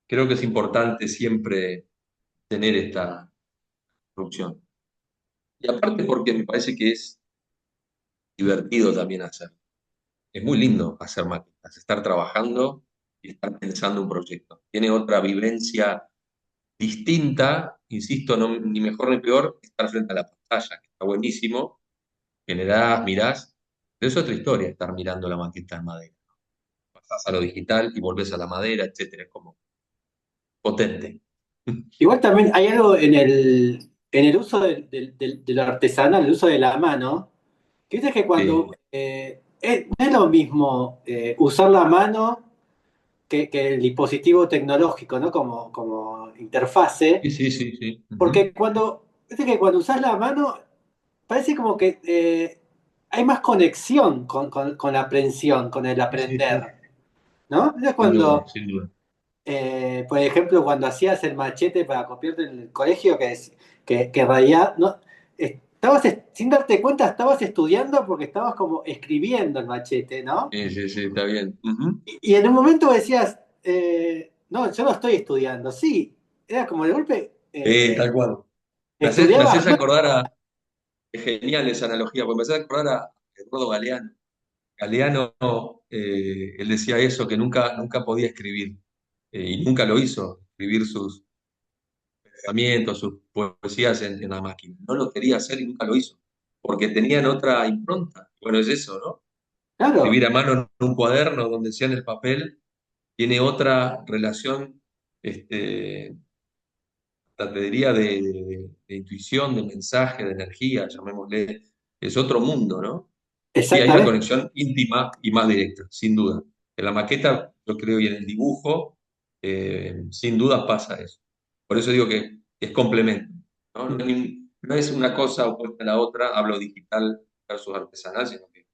Creo que es importante siempre tener esta opción. Y aparte porque me parece que es divertido también hacer. Es muy lindo hacer maquetas, estar trabajando y estar pensando un proyecto. Tiene otra vivencia distinta, insisto, ni mejor ni peor, que estar frente a la pantalla, que está buenísimo, generás, mirás, pero es otra historia estar mirando la maqueta en madera. Pasás a lo digital y volvés a la madera, etcétera, es como potente. igual también hay algo en el uso de lo artesanal, el uso de la mano, que dices que cuando Sí, no es lo mismo usar la mano que el dispositivo tecnológico, ¿no? Como interfase, sí, sí, sí, sí. Ujú. porque viste que cuando usas la mano parece como que hay más conexión con la aprensión, con el Sí, sí, sí. aprender, ¿no? Es Sin duda, cuando sin duda. por ejemplo, cuando hacías el machete para copiarte en el colegio, que en realidad no, sin darte cuenta, estabas estudiando porque estabas como escribiendo el machete, ¿no? Sí, sí, sí, está bien. Ujú. Y en un momento decías, no, yo no estoy estudiando. Sí, era como de golpe, Tal cual. Me estudiabas, haces ¿no? acordar es genial esa analogía, porque me haces acordar a Eduardo Galeano. Galeano, él decía eso, que nunca podía escribir, y nunca lo hizo, escribir sus pensamientos, sus poesías en la máquina. No lo quería hacer y nunca lo hizo, porque tenían otra impronta. Bueno, es eso, ¿no? Escribir Claro, a mano en un cuaderno donde sea en el papel tiene otra relación, este, hasta te diría, de intuición, de mensaje, de energía, llamémosle. Es otro mundo, ¿no? Sí, hay una exactamente. conexión íntima y más directa, sin duda. En la maqueta, yo creo, y en el dibujo, sin duda pasa eso. Por eso digo que es complemento, ¿no? No es una cosa opuesta a la otra, hablo digital versus artesanal, sino que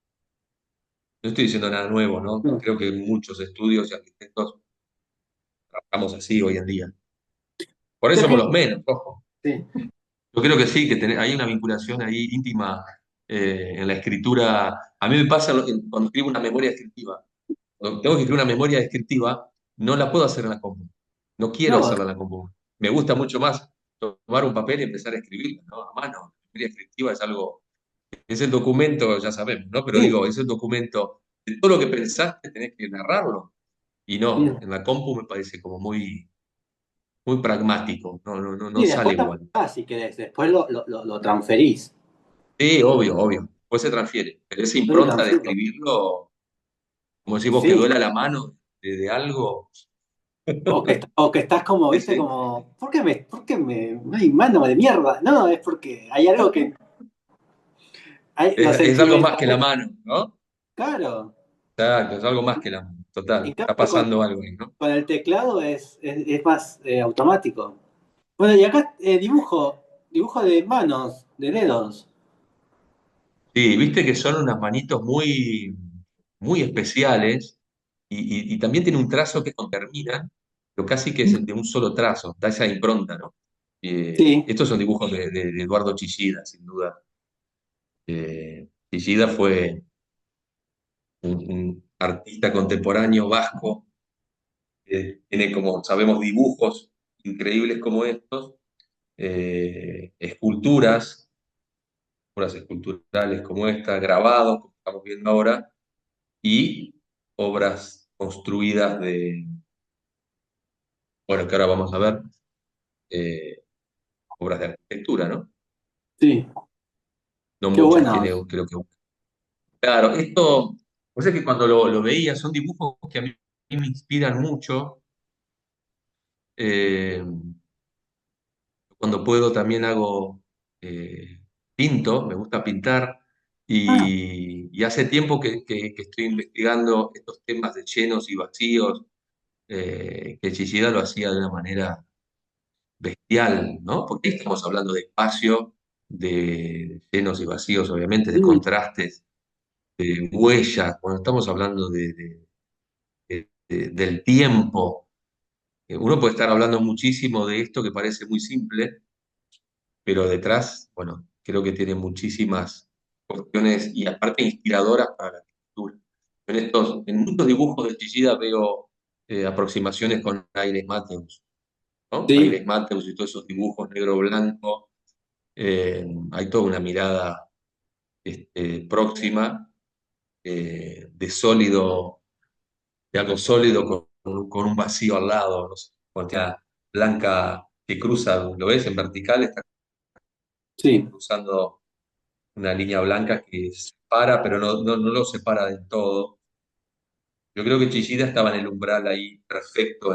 no estoy diciendo nada nuevo, ¿no? Creo que muchos estudios y arquitectos trabajamos así hoy en día. Por eso Yo somos creo- los menos, ojo. sí, Yo creo que sí, que hay una vinculación ahí íntima en la escritura. A mí me pasa cuando escribo una memoria descriptiva. Cuando tengo que escribir una memoria descriptiva, no la puedo hacer en la compu. No quiero no, hacerla en la compu. Me gusta mucho más tomar un papel y empezar a escribirla, ¿no? A mano. La memoria descriptiva es algo, es el documento, ya sabemos, ¿no? Pero sí, digo, es el documento de todo lo que pensaste, tenés que narrarlo. Y no, sí, en la compu me parece como muy pragmático. No sí, después sale lo igual. pasás si querés, después lo transferís. Sí, obvio, obvio. Después se transfiere. Pero esa Yo lo impronta de transfiero. escribirlo, como decís vos, que Sí, duela la mano de algo. o que estás como, Sí, viste, sí. como, ay, mano de mierda? No, es porque hay algo que, lo Es algo más sentimental, que la mano, ¿no? claro. Exacto, es algo más que la mano. En Total. Está cambio, pasando algo ahí, ¿no? con el teclado es más automático. Bueno, y acá dibujo de manos, de dedos. Sí, viste que son unas manitos muy especiales. y también tiene un trazo que no termina, pero casi que es de un solo trazo, da esa impronta, ¿no? Sí, Estos son dibujos de Eduardo Chillida, sin duda. Chillida fue un artista contemporáneo vasco, tiene, como sabemos, dibujos increíbles como estos, esculturas, obras esculturales como esta, grabados, como estamos viendo ahora, y obras construidas bueno, que ahora vamos a ver, eh, obras de arquitectura, ¿no? sí, No qué muchas bueno. tiene, creo que. Claro, esto, pues es que cuando lo veía, son dibujos que a mí me inspiran mucho. eh, Cuando puedo también hago, pinto, me gusta pintar, Ah, y hace tiempo que estoy investigando estos temas de llenos y vacíos, que Chillida lo hacía de una manera bestial, ¿no? Porque estamos hablando de espacio, de llenos y vacíos, obviamente, de mm, contrastes, de huellas, cuando estamos hablando del tiempo. Uno puede estar hablando muchísimo de esto que parece muy simple, pero detrás, bueno, creo que tiene muchísimas cuestiones y aparte inspiradoras para la arquitectura. En muchos dibujos de Chillida veo, aproximaciones con Aires Mateus, ¿no? sí, Aires Mateus y todos esos dibujos negro-blanco, hay toda una mirada, próxima, de sólido, de algo sólido con un vacío al lado, no sé, cuantía blanca que cruza, ¿lo ves? En vertical está sí. cruzando una línea blanca que separa, pero no lo separa del todo. Yo creo que Chillida estaba en el umbral ahí perfecto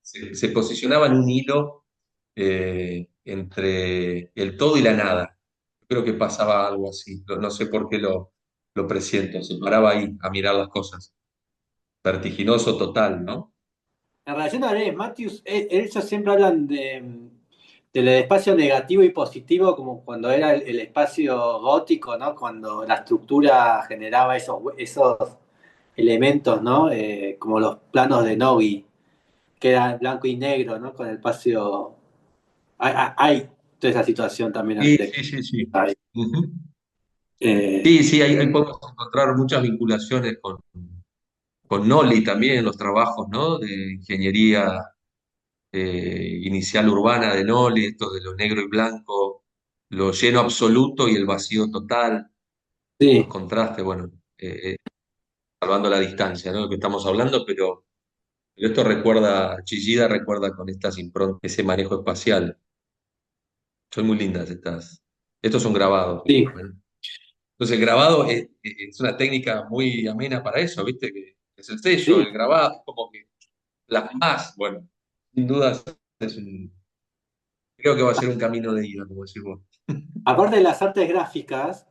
se posicionaba en un hilo, entre el todo y la nada. Yo creo que pasaba algo así, no sé por qué lo presiento, se paraba ahí a mirar las cosas. Vertiginoso total, ¿no? En relación a Dave Matthews, ellos siempre hablan del espacio negativo y positivo, como cuando era el espacio gótico, ¿no? Cuando la estructura generaba esos elementos, ¿no? Como los planos de Novi, que eran blanco y negro, ¿no? Con el espacio. Hay toda esa situación también Sí, arquitectónica. sí, sí, sí. Ahí. Ujú. Eh, Sí, sí, ahí podemos encontrar muchas vinculaciones con Noli también, los trabajos, ¿no? De ingeniería, inicial urbana de Noli, esto de lo negro y blanco, lo lleno absoluto y el vacío total, los sí, contrastes, bueno, salvando la distancia, ¿no? Lo que estamos hablando, pero esto recuerda, Chillida recuerda con estas improntas, ese manejo espacial. Son muy lindas estas. Estos son grabados, sí, ¿no? Entonces, el grabado es una técnica muy amena para eso, ¿viste? Que es el sello, sí. el grabado, como que las más, bueno, sin dudas es un, creo que va a ser un camino de ida, como decís vos. Aparte de las artes gráficas,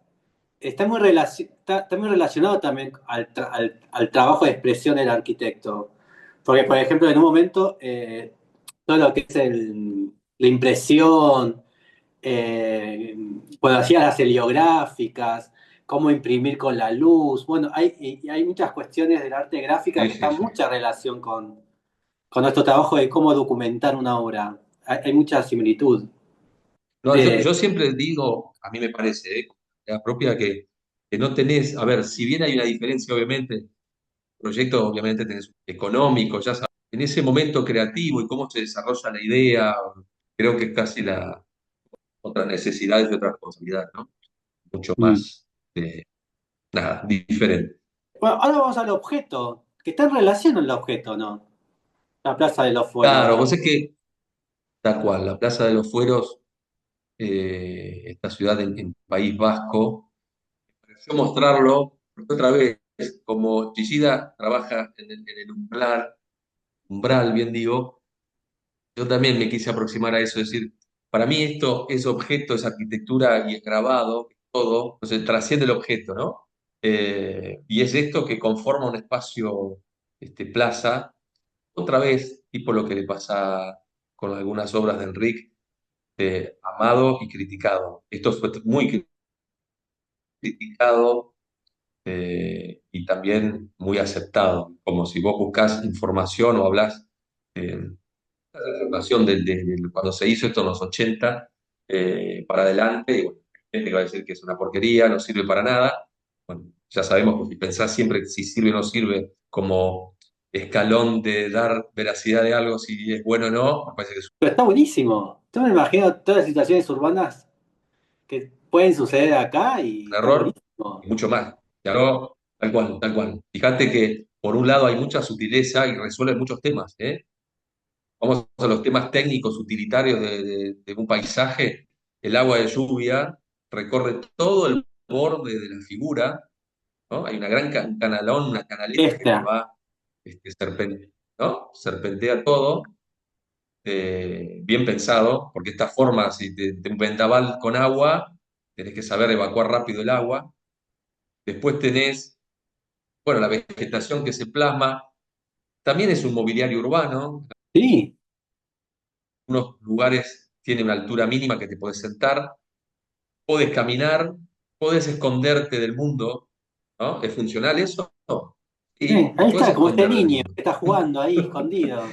está muy relacionado también al trabajo de expresión del arquitecto. Porque, por ejemplo, en un momento, todo lo que es la impresión, eh, cuando hacía las heliográficas, cómo imprimir con la luz, bueno, hay muchas cuestiones del arte gráfica Sí, que sí, están en sí. mucha relación con nuestro trabajo de cómo documentar una obra. Hay mucha similitud. No, Eh, yo siempre digo, a mí me parece, la propia que no tenés, a ver, si bien hay una diferencia, obviamente, proyecto obviamente tenés económico, ya sabes, en ese momento creativo y cómo se desarrolla la idea, creo que es casi la otras necesidades y otra responsabilidad, ¿no? Mucho mm. más, nada, diferente. Bueno, ahora vamos al objeto, que está en relación al objeto, ¿no? La Plaza de los Claro, Fueros. vos es que, tal cual, la Plaza de los Fueros, esta ciudad en País Vasco, pareció mostrarlo, porque otra vez, como Chillida trabaja en el umbral, bien digo, yo también me quise aproximar a eso, es decir, para mí esto es objeto, es arquitectura y es grabado, es todo, entonces trasciende el objeto, ¿no? Y es esto que conforma un espacio, plaza, otra vez, tipo lo que le pasa con algunas obras de Enrique, amado y criticado. Esto fue muy criticado, y también muy aceptado, como si vos buscás información o hablas información cuando se hizo esto en los 80 para adelante, y bueno, hay gente que va a decir que es una porquería, no sirve para nada. Bueno, ya sabemos que si pensás siempre si sirve o no sirve como escalón de dar veracidad de algo, si es bueno o no, me parece que es Pero está buenísimo. Yo me imagino todas las situaciones urbanas que pueden suceder acá y un está error y buenísimo. mucho más. Claro, tal cual, tal cual. Fíjate que por un lado hay mucha sutileza y resuelve muchos temas, ¿eh? Vamos a los temas técnicos, utilitarios de un paisaje. El agua de lluvia recorre todo el borde de la figura, ¿no? Hay una gran un canalón, una canaleta que te Esta. va, ¿no? Serpentea todo, bien pensado, porque esta forma, si te un vendaval con agua, tenés que saber evacuar rápido el agua. Después tenés, bueno, la vegetación que se plasma, también es un mobiliario urbano. Sí, Unos lugares tiene una altura mínima que te podés sentar, podés caminar, podés esconderte del mundo, ¿no? ¿Es funcional eso? No. sí. Y te Ahí podés está, como este esconder del niño mundo. que está jugando ahí, escondido.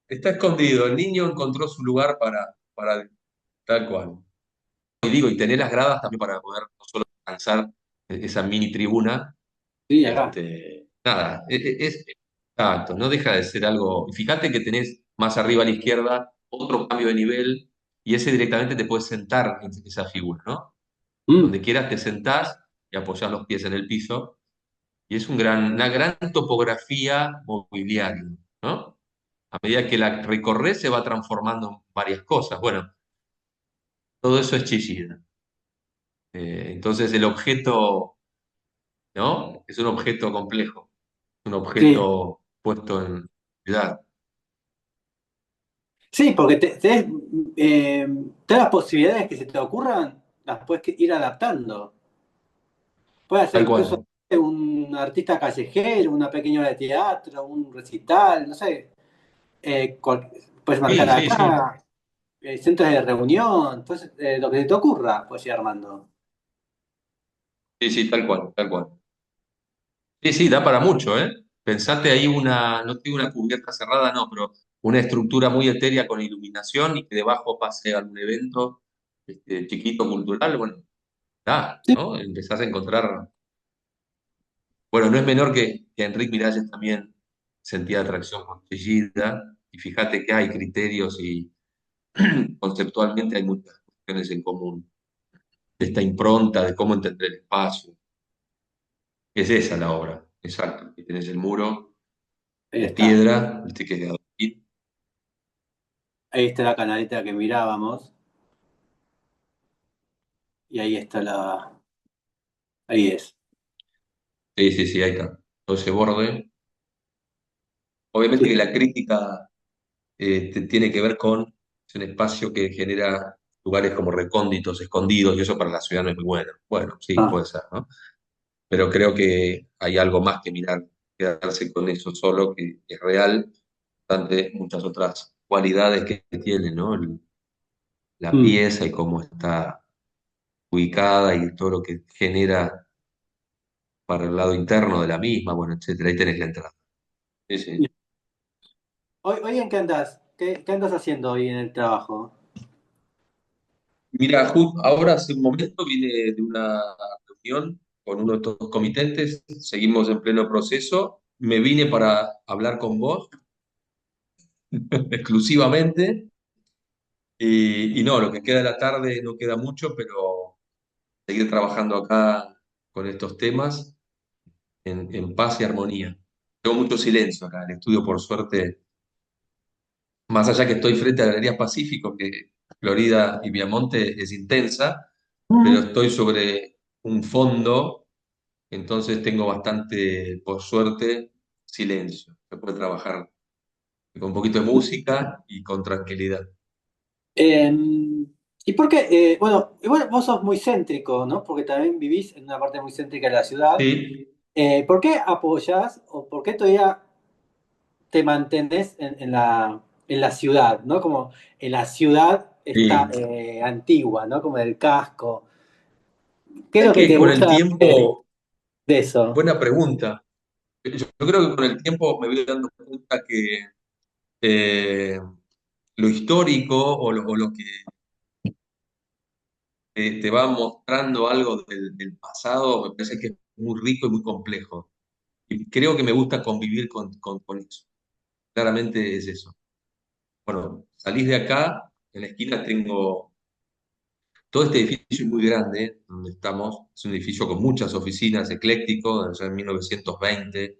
Está escondido, el niño encontró su lugar para tal cual. Y digo, y tener las gradas también para poder no solo alcanzar esa mini tribuna. Sí, acá. Nada, exacto, no deja de ser algo. Y fíjate que tenés más arriba a la izquierda otro cambio de nivel y ese directamente te puedes sentar en esa figura, ¿no? Mm, Donde quieras te sentás y apoyás los pies en el piso y es una gran topografía mobiliaria, ¿no? A medida que la recorres se va transformando en varias cosas. Bueno, todo eso es Chillida. Entonces el objeto, ¿no? Es un objeto complejo, un sí. objeto puesto en ciudad. Sí, porque eh, todas las posibilidades que se te ocurran, las puedes ir adaptando. Puede ser Tal incluso cual. un artista callejero, una pequeña obra de teatro, un recital, no sé. Puedes marcar Sí, sí, sí. acá, centros de reunión, entonces lo que se te ocurra, puedes ir armando. Sí, sí, tal cual, tal cual. Sí, sí, da para mucho, ¿eh? Pensate ahí no tengo una cubierta cerrada, no, pero una estructura muy etérea con iluminación y que debajo pase algún evento chiquito cultural, bueno, da, Sí, ¿no? Empezás a encontrar. Bueno, no es menor que Enrique Miralles también sentía atracción con Chillida, y fíjate que hay criterios y conceptualmente hay muchas cuestiones en común, de esta impronta de cómo entender el espacio. Es esa la obra, exacto. Y tenés el muro ahí de está. piedra, viste que es de adoquín. Ahí está la canaleta que mirábamos y ahí está la... Ahí es. Sí, sí, sí, ahí está. Todo ese borde. Obviamente Sí. que la crítica tiene que ver con, es un espacio que genera lugares como recónditos, escondidos, y eso para la ciudad no es muy bueno. Bueno, sí, Ah, puede ser, ¿no? Pero creo que hay algo más que mirar, quedarse con eso solo, que es real, ante muchas otras cualidades que tiene, ¿no? La mm. pieza y cómo está ubicada y todo lo que genera para el lado interno de la misma, bueno, etcétera. Ahí tenés la entrada. Sí, sí. Hoy en qué andas? ¿Qué andas haciendo hoy en el trabajo? Mira, ahora hace un momento vine de una reunión con uno de estos comitentes, seguimos en pleno proceso, me vine para hablar con vos exclusivamente y no, lo que queda de la tarde no queda mucho, pero seguir trabajando acá con estos temas en paz y armonía. Tengo mucho silencio acá, el estudio por suerte, más allá que estoy frente a la Galería Pacífico, que Florida y Viamonte es intensa, pero Mm. estoy sobre un fondo. Entonces tengo bastante, por suerte, silencio. Se puede trabajar con un poquito de música y con tranquilidad. Eh, ¿Y por qué? Bueno, igual vos sos muy céntrico, ¿no? Porque también vivís en una parte muy céntrica de la ciudad. Sí, ¿Por qué apoyás o por qué todavía te mantenés en la ciudad, ¿no? Como en la ciudad esta sí. antigua, ¿no? Como del casco. ¿Qué es Es lo que que te con el gusta de tiempo, Eric? de eso. Buena pregunta. Yo creo que con el tiempo me voy dando cuenta que eh, lo histórico o lo que te va mostrando algo del pasado me parece que es muy rico y muy complejo. Y creo que me gusta convivir con eso. Claramente es eso. Bueno, salís de acá, en la esquina tengo todo este edificio es muy grande, donde estamos. Es un edificio con muchas oficinas, ecléctico, allá en 1920,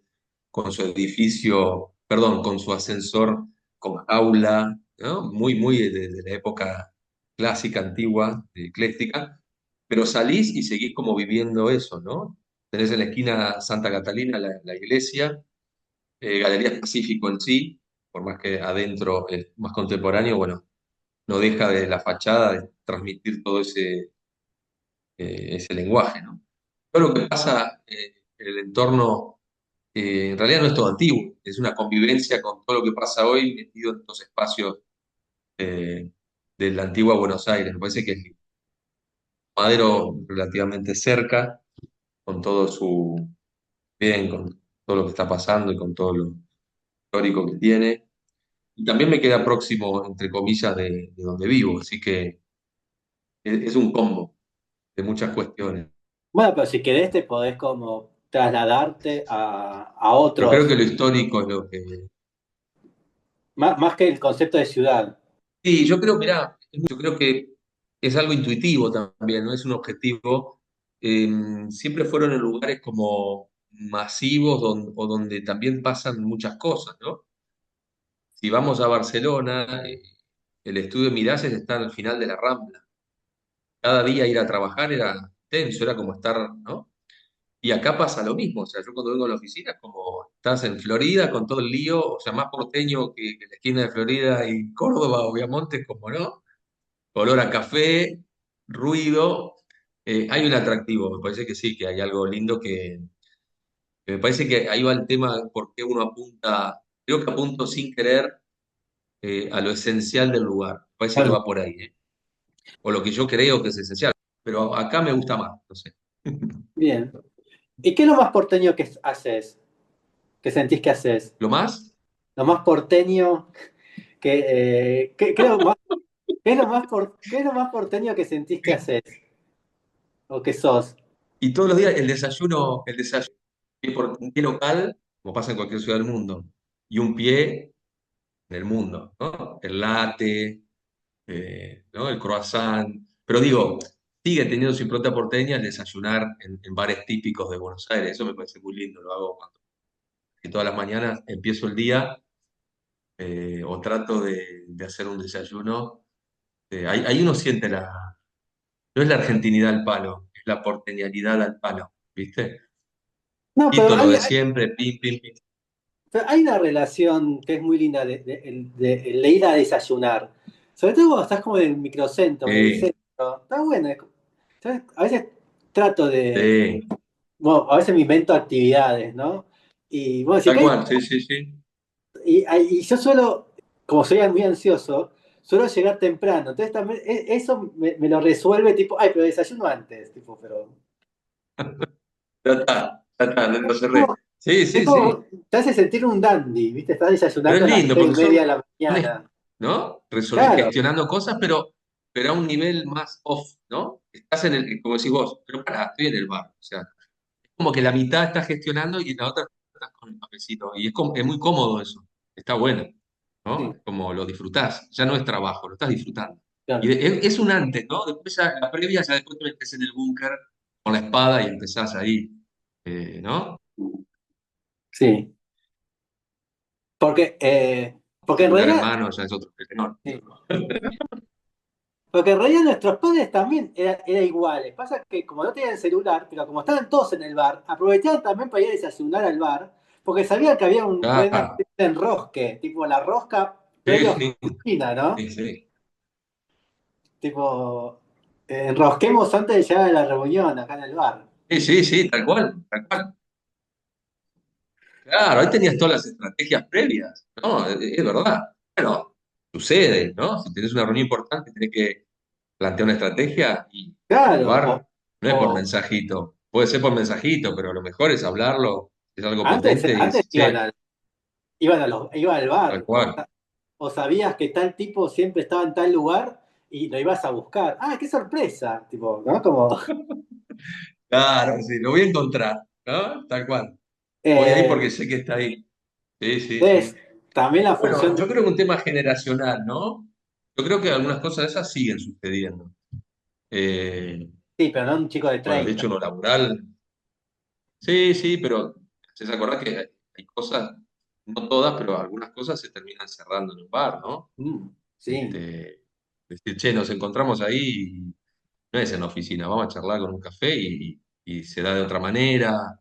con su edificio, perdón, con su ascensor, con aula, ¿no? Muy de la época clásica, antigua, ecléctica. Pero salís y seguís como viviendo eso, ¿no? Tenés en la esquina Santa Catalina, la iglesia, Galerías Pacífico en sí, por más que adentro es más contemporáneo, bueno, no deja de la fachada de transmitir todo ese lenguaje, ¿no? Todo lo que pasa en el entorno, en realidad no es todo antiguo, es una convivencia con todo lo que pasa hoy metido en estos espacios eh, de la antigua Buenos Aires. Me parece que es Madero relativamente cerca, con todo su bien, con todo lo que está pasando y con todo lo histórico que tiene. Y también me queda próximo, entre comillas, de donde vivo, así que es un combo de muchas cuestiones. Bueno, pero si querés te podés como trasladarte a Pero creo que otros, lo histórico es lo que... más que el concepto de ciudad. Sí, yo creo, mirá, yo creo que es algo intuitivo también, no es un objetivo. Siempre fueron en lugares como masivos o donde también pasan muchas cosas, ¿no? Si vamos a Barcelona, el estudio de Miralles está al final de la Rambla. Cada día ir a trabajar era tenso, era como estar, ¿no? Y acá pasa lo mismo, o sea, yo cuando vengo a la oficina es como estás en Florida con todo el lío, o sea, más porteño que la esquina de Florida y Córdoba, obviamente, como no, olor a café, ruido, hay un atractivo, me parece que sí, que hay algo lindo que me parece que ahí va el tema de por qué uno apunta, creo que apunto sin querer a lo esencial del lugar, me parece que Claro. va por ahí, o lo que yo creo que es esencial, pero acá me gusta más, no sé. Bien. ¿Y qué es lo más porteño que haces? ¿Que sentís que haces? ¿Lo más? Lo más porteño creo más, ¿qué es lo más porteño que sentís que haces? ¿O que sos? Y todos los días el desayuno, un pie local, como pasa en cualquier ciudad del mundo, y un pie en el mundo, ¿no? El latte, ¿no? El croissant. Pero digo, sigue teniendo su impronta porteña el desayunar en bares típicos de Buenos Aires. Eso me parece muy lindo, lo hago cuando y todas las mañanas empiezo el día o trato de hacer un desayuno. Ahí uno siente no es la argentinidad al palo, es la porteñalidad al palo, ¿viste? No, Quito lo de siempre, pim, pim, pim. pero hay una relación que es muy linda de ir a desayunar. Sobre todo cuando estás como en el microcentro, en el Sí, centro. Está bueno. ¿Sabes? A veces trato de. sí, Bueno, a veces me invento actividades, ¿no? Y bueno, si tal que cual, sí, sí, sí. y yo suelo, como soy muy ansioso, suelo llegar temprano. Entonces también eso me lo resuelve, tipo, ay, pero desayuno antes, tipo, pero. Ya está, lo cerré. No, Sí, es sí, como, sí. te hace sentir un dandy, ¿viste? Estás Pero desayunando es a las lindo seis y porque media de la son, mañana. ¿no? Claro, Gestionando cosas, pero a un nivel más off, ¿no? Estás como decís vos, pero pará, estoy en el bar. O sea, es como que la mitad está gestionando y la otra estás con el cafecito. Y es muy cómodo eso. Está bueno, sí, ¿no? Como lo disfrutás. Ya no es trabajo, lo estás disfrutando. Y claro, es un antes, ¿no? Después ya, la previa, ya después te metes en el búnker con la espada y empezás ahí, ¿no? sí. Porque, porque en Con Gran realidad, Hermano ya es otro tenor. sí. Porque en realidad nuestros padres también era iguales. Pasa que como no tenían celular, pero como estaban todos en el bar, aprovechaban también para ir a desayunar al bar, porque sabían que había una Claro. especie de enrosque, tipo la rosca Sí, previa a sí, oficina, ¿no? sí, sí. Tipo, enrosquemos antes de llegar a la reunión acá en el bar. Sí, sí, sí, tal cual, tal cual. Claro, ahí tenías todas las estrategias previas, ¿no? Es verdad. Bueno, sucede, ¿no? Si tenés una reunión importante, tenés que plantear una estrategia y el Claro, bar no es por o, mensajito. puede ser por mensajito, pero lo mejor es hablarlo, es algo Antes, potente y antes decir, che, iban al tal bar, cual. o sabías que tal tipo siempre estaba en tal lugar y lo ibas a buscar. ¡Ah, qué sorpresa! Tipo, ¿no? Como, Claro, sí, lo voy a encontrar, ¿no? Tal cual. Voy ahí eh, porque sé que está ahí. Sí, sí, entonces, sí. también la función Bueno, de... yo creo que un tema generacional, ¿no? Yo creo que algunas cosas de esas siguen sucediendo. Eh, Sí, pero no un chico de bueno, de 30. hecho, en lo laboral, sí, sí, pero se acordás que hay cosas, no todas, pero algunas cosas se terminan cerrando en un bar, ¿no? Sí, Este, decir, che, nos encontramos ahí, y no es en la oficina, vamos a charlar con un café y se da de otra manera,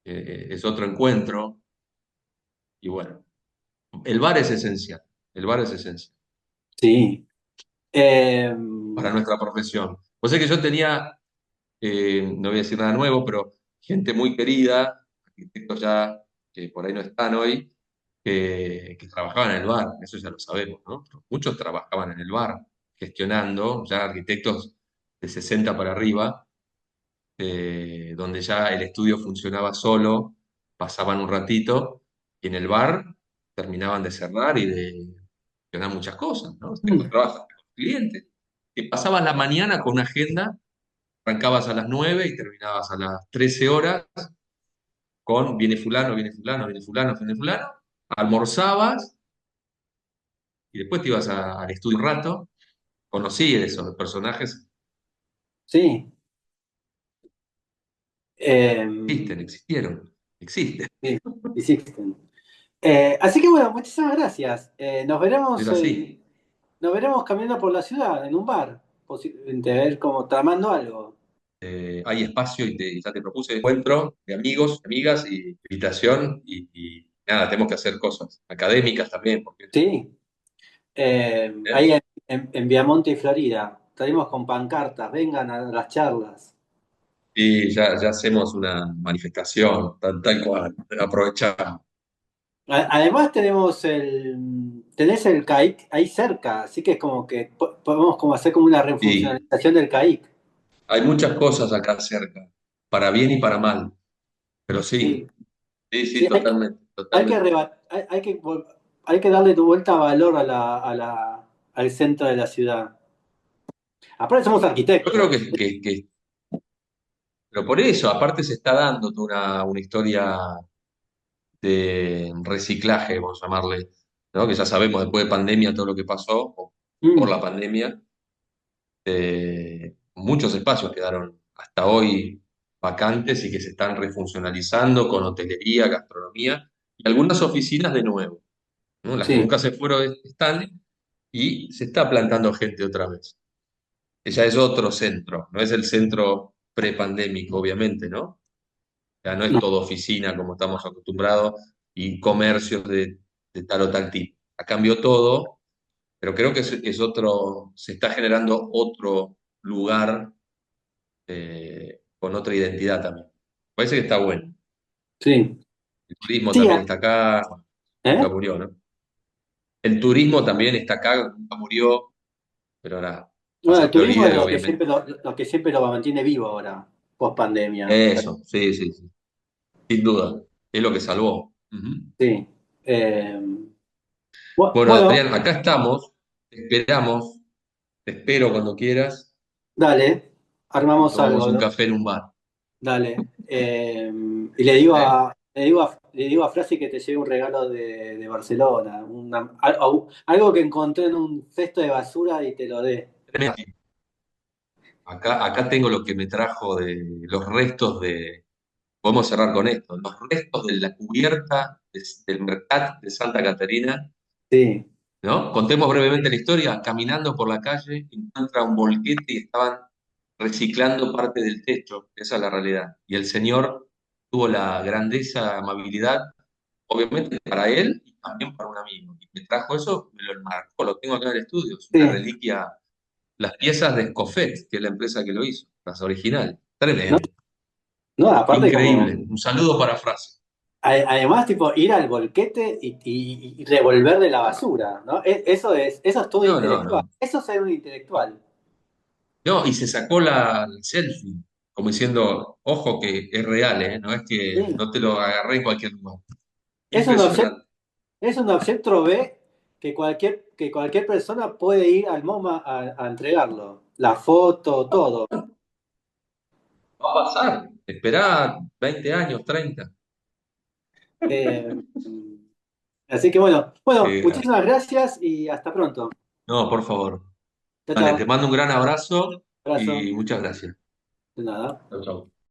es otro encuentro, y bueno, el bar es esencial, el bar es esencial sí. Eh, para nuestra profesión. O sea que yo tenía, no voy a decir nada nuevo, pero gente muy querida, arquitectos ya que por ahí no están hoy, que trabajaban en el bar, eso ya lo sabemos, ¿no? Pero muchos trabajaban en el bar, gestionando, ya arquitectos de 60 para arriba, donde ya el estudio funcionaba solo, pasaban un ratito, y en el bar terminaban de cerrar y de gestionar muchas cosas, ¿no? Te encontrabas con clientes, que pasabas la mañana con una agenda. Arrancabas a las 9 y terminabas a las 13 horas con viene fulano, viene fulano, viene fulano, viene fulano. Almorzabas y después te ibas al estudio un rato. Conocí esos personajes. sí. Eh, Existen, existieron, existen. sí, existen. Así que bueno, muchísimas gracias. Es así. Nos veremos caminando por la ciudad, en un bar, posiblemente, a ver como tramando algo. Hay espacio y ya te propuse encuentro de amigos, amigas y invitación y nada, tenemos que hacer cosas académicas también, porque Sí, ¿eh? ahí en Viamonte y Florida, estaremos con pancartas, vengan a las charlas. Y ya hacemos una manifestación, tal cual, aprovechamos. Además tenés el CAIC ahí cerca, así que es como que podemos como hacer como una Y refuncionalización del CAIC. hay muchas cosas acá cerca, para bien y para mal, pero sí, Sí, sí, sí, sí, totalmente, hay que, totalmente. hay que darle tu vuelta a valor al centro de la ciudad. Aparte somos Yo creo arquitectos. pero por eso, aparte se está dando toda una historia de reciclaje, vamos a llamarle, ¿no? Que ya sabemos después de pandemia todo lo que pasó, o por Mm, la pandemia, muchos espacios quedaron hasta hoy vacantes y que se están refuncionalizando con hotelería, gastronomía y algunas oficinas de nuevo, ¿no? Las que sí, nunca se fueron están y se está plantando gente otra vez. Que ya es otro centro, no es el centro prepandémico, obviamente, ¿no? Ya no es no, todo oficina como estamos acostumbrados y comercios de tal o tal tipo. Ha cambiado todo, pero creo que es otro, se está generando otro lugar con otra identidad también. Parece que está bueno. sí. El turismo Sí, también está acá, nunca ¿eh? murió, ¿no? El turismo también está acá, nunca murió, pero ahora Bueno, el pasa peor turismo es día y obviamente. lo que siempre lo mantiene vivo ahora, post pandemia. Eso, sí, sí, sí, sin duda, es lo que salvó. Ujú. Sí. Eh, Bueno, bueno, Adrián, acá estamos, te esperamos, te espero cuando quieras dale, y armamos tomamos algo, un ¿no? café en un bar. Dale. Y ¿Eh? le digo a Flasi que te lleve un regalo de Barcelona, algo que encontré en un cesto de basura y te lo dé. Tremendo. Acá tengo lo que me trajo de los restos de, podemos cerrar con esto, los restos de la cubierta del Mercat de Santa Catarina, Sí, ¿no? Contemos brevemente la historia. Caminando por la calle, encuentra un volquete y estaban reciclando parte del techo. Esa es la realidad. Y el señor tuvo la grandeza, amabilidad, obviamente para él y también para un amigo. Y me trajo eso, me lo enmarcó, lo tengo acá en el estudio. Es una sí. reliquia, las piezas de Escofet, que es la empresa que lo hizo, las originales. No, Tremendo. no, aparte como, Increíble. Un saludo para Frase. además tipo ir al volquete y revolver de la basura, ¿no? Eso es todo No, no, intelectual. no. Eso es ser un intelectual. No, y se sacó el selfie como diciendo, ojo que es real, ¿eh? No es que Sí. no te lo agarré en cualquier lugar. Es un objeto, Impresionante. es un objeto B que cualquier persona puede ir al MoMA a entregarlo. La foto, todo. Va a pasar. Esperá 20 años, 30. Eh, Así que bueno, Eh, muchísimas gracias y hasta pronto. no, por favor. Chao, Dale, te chao. mando un gran abrazo Abrazo. y muchas gracias. De nada. Chau, chau.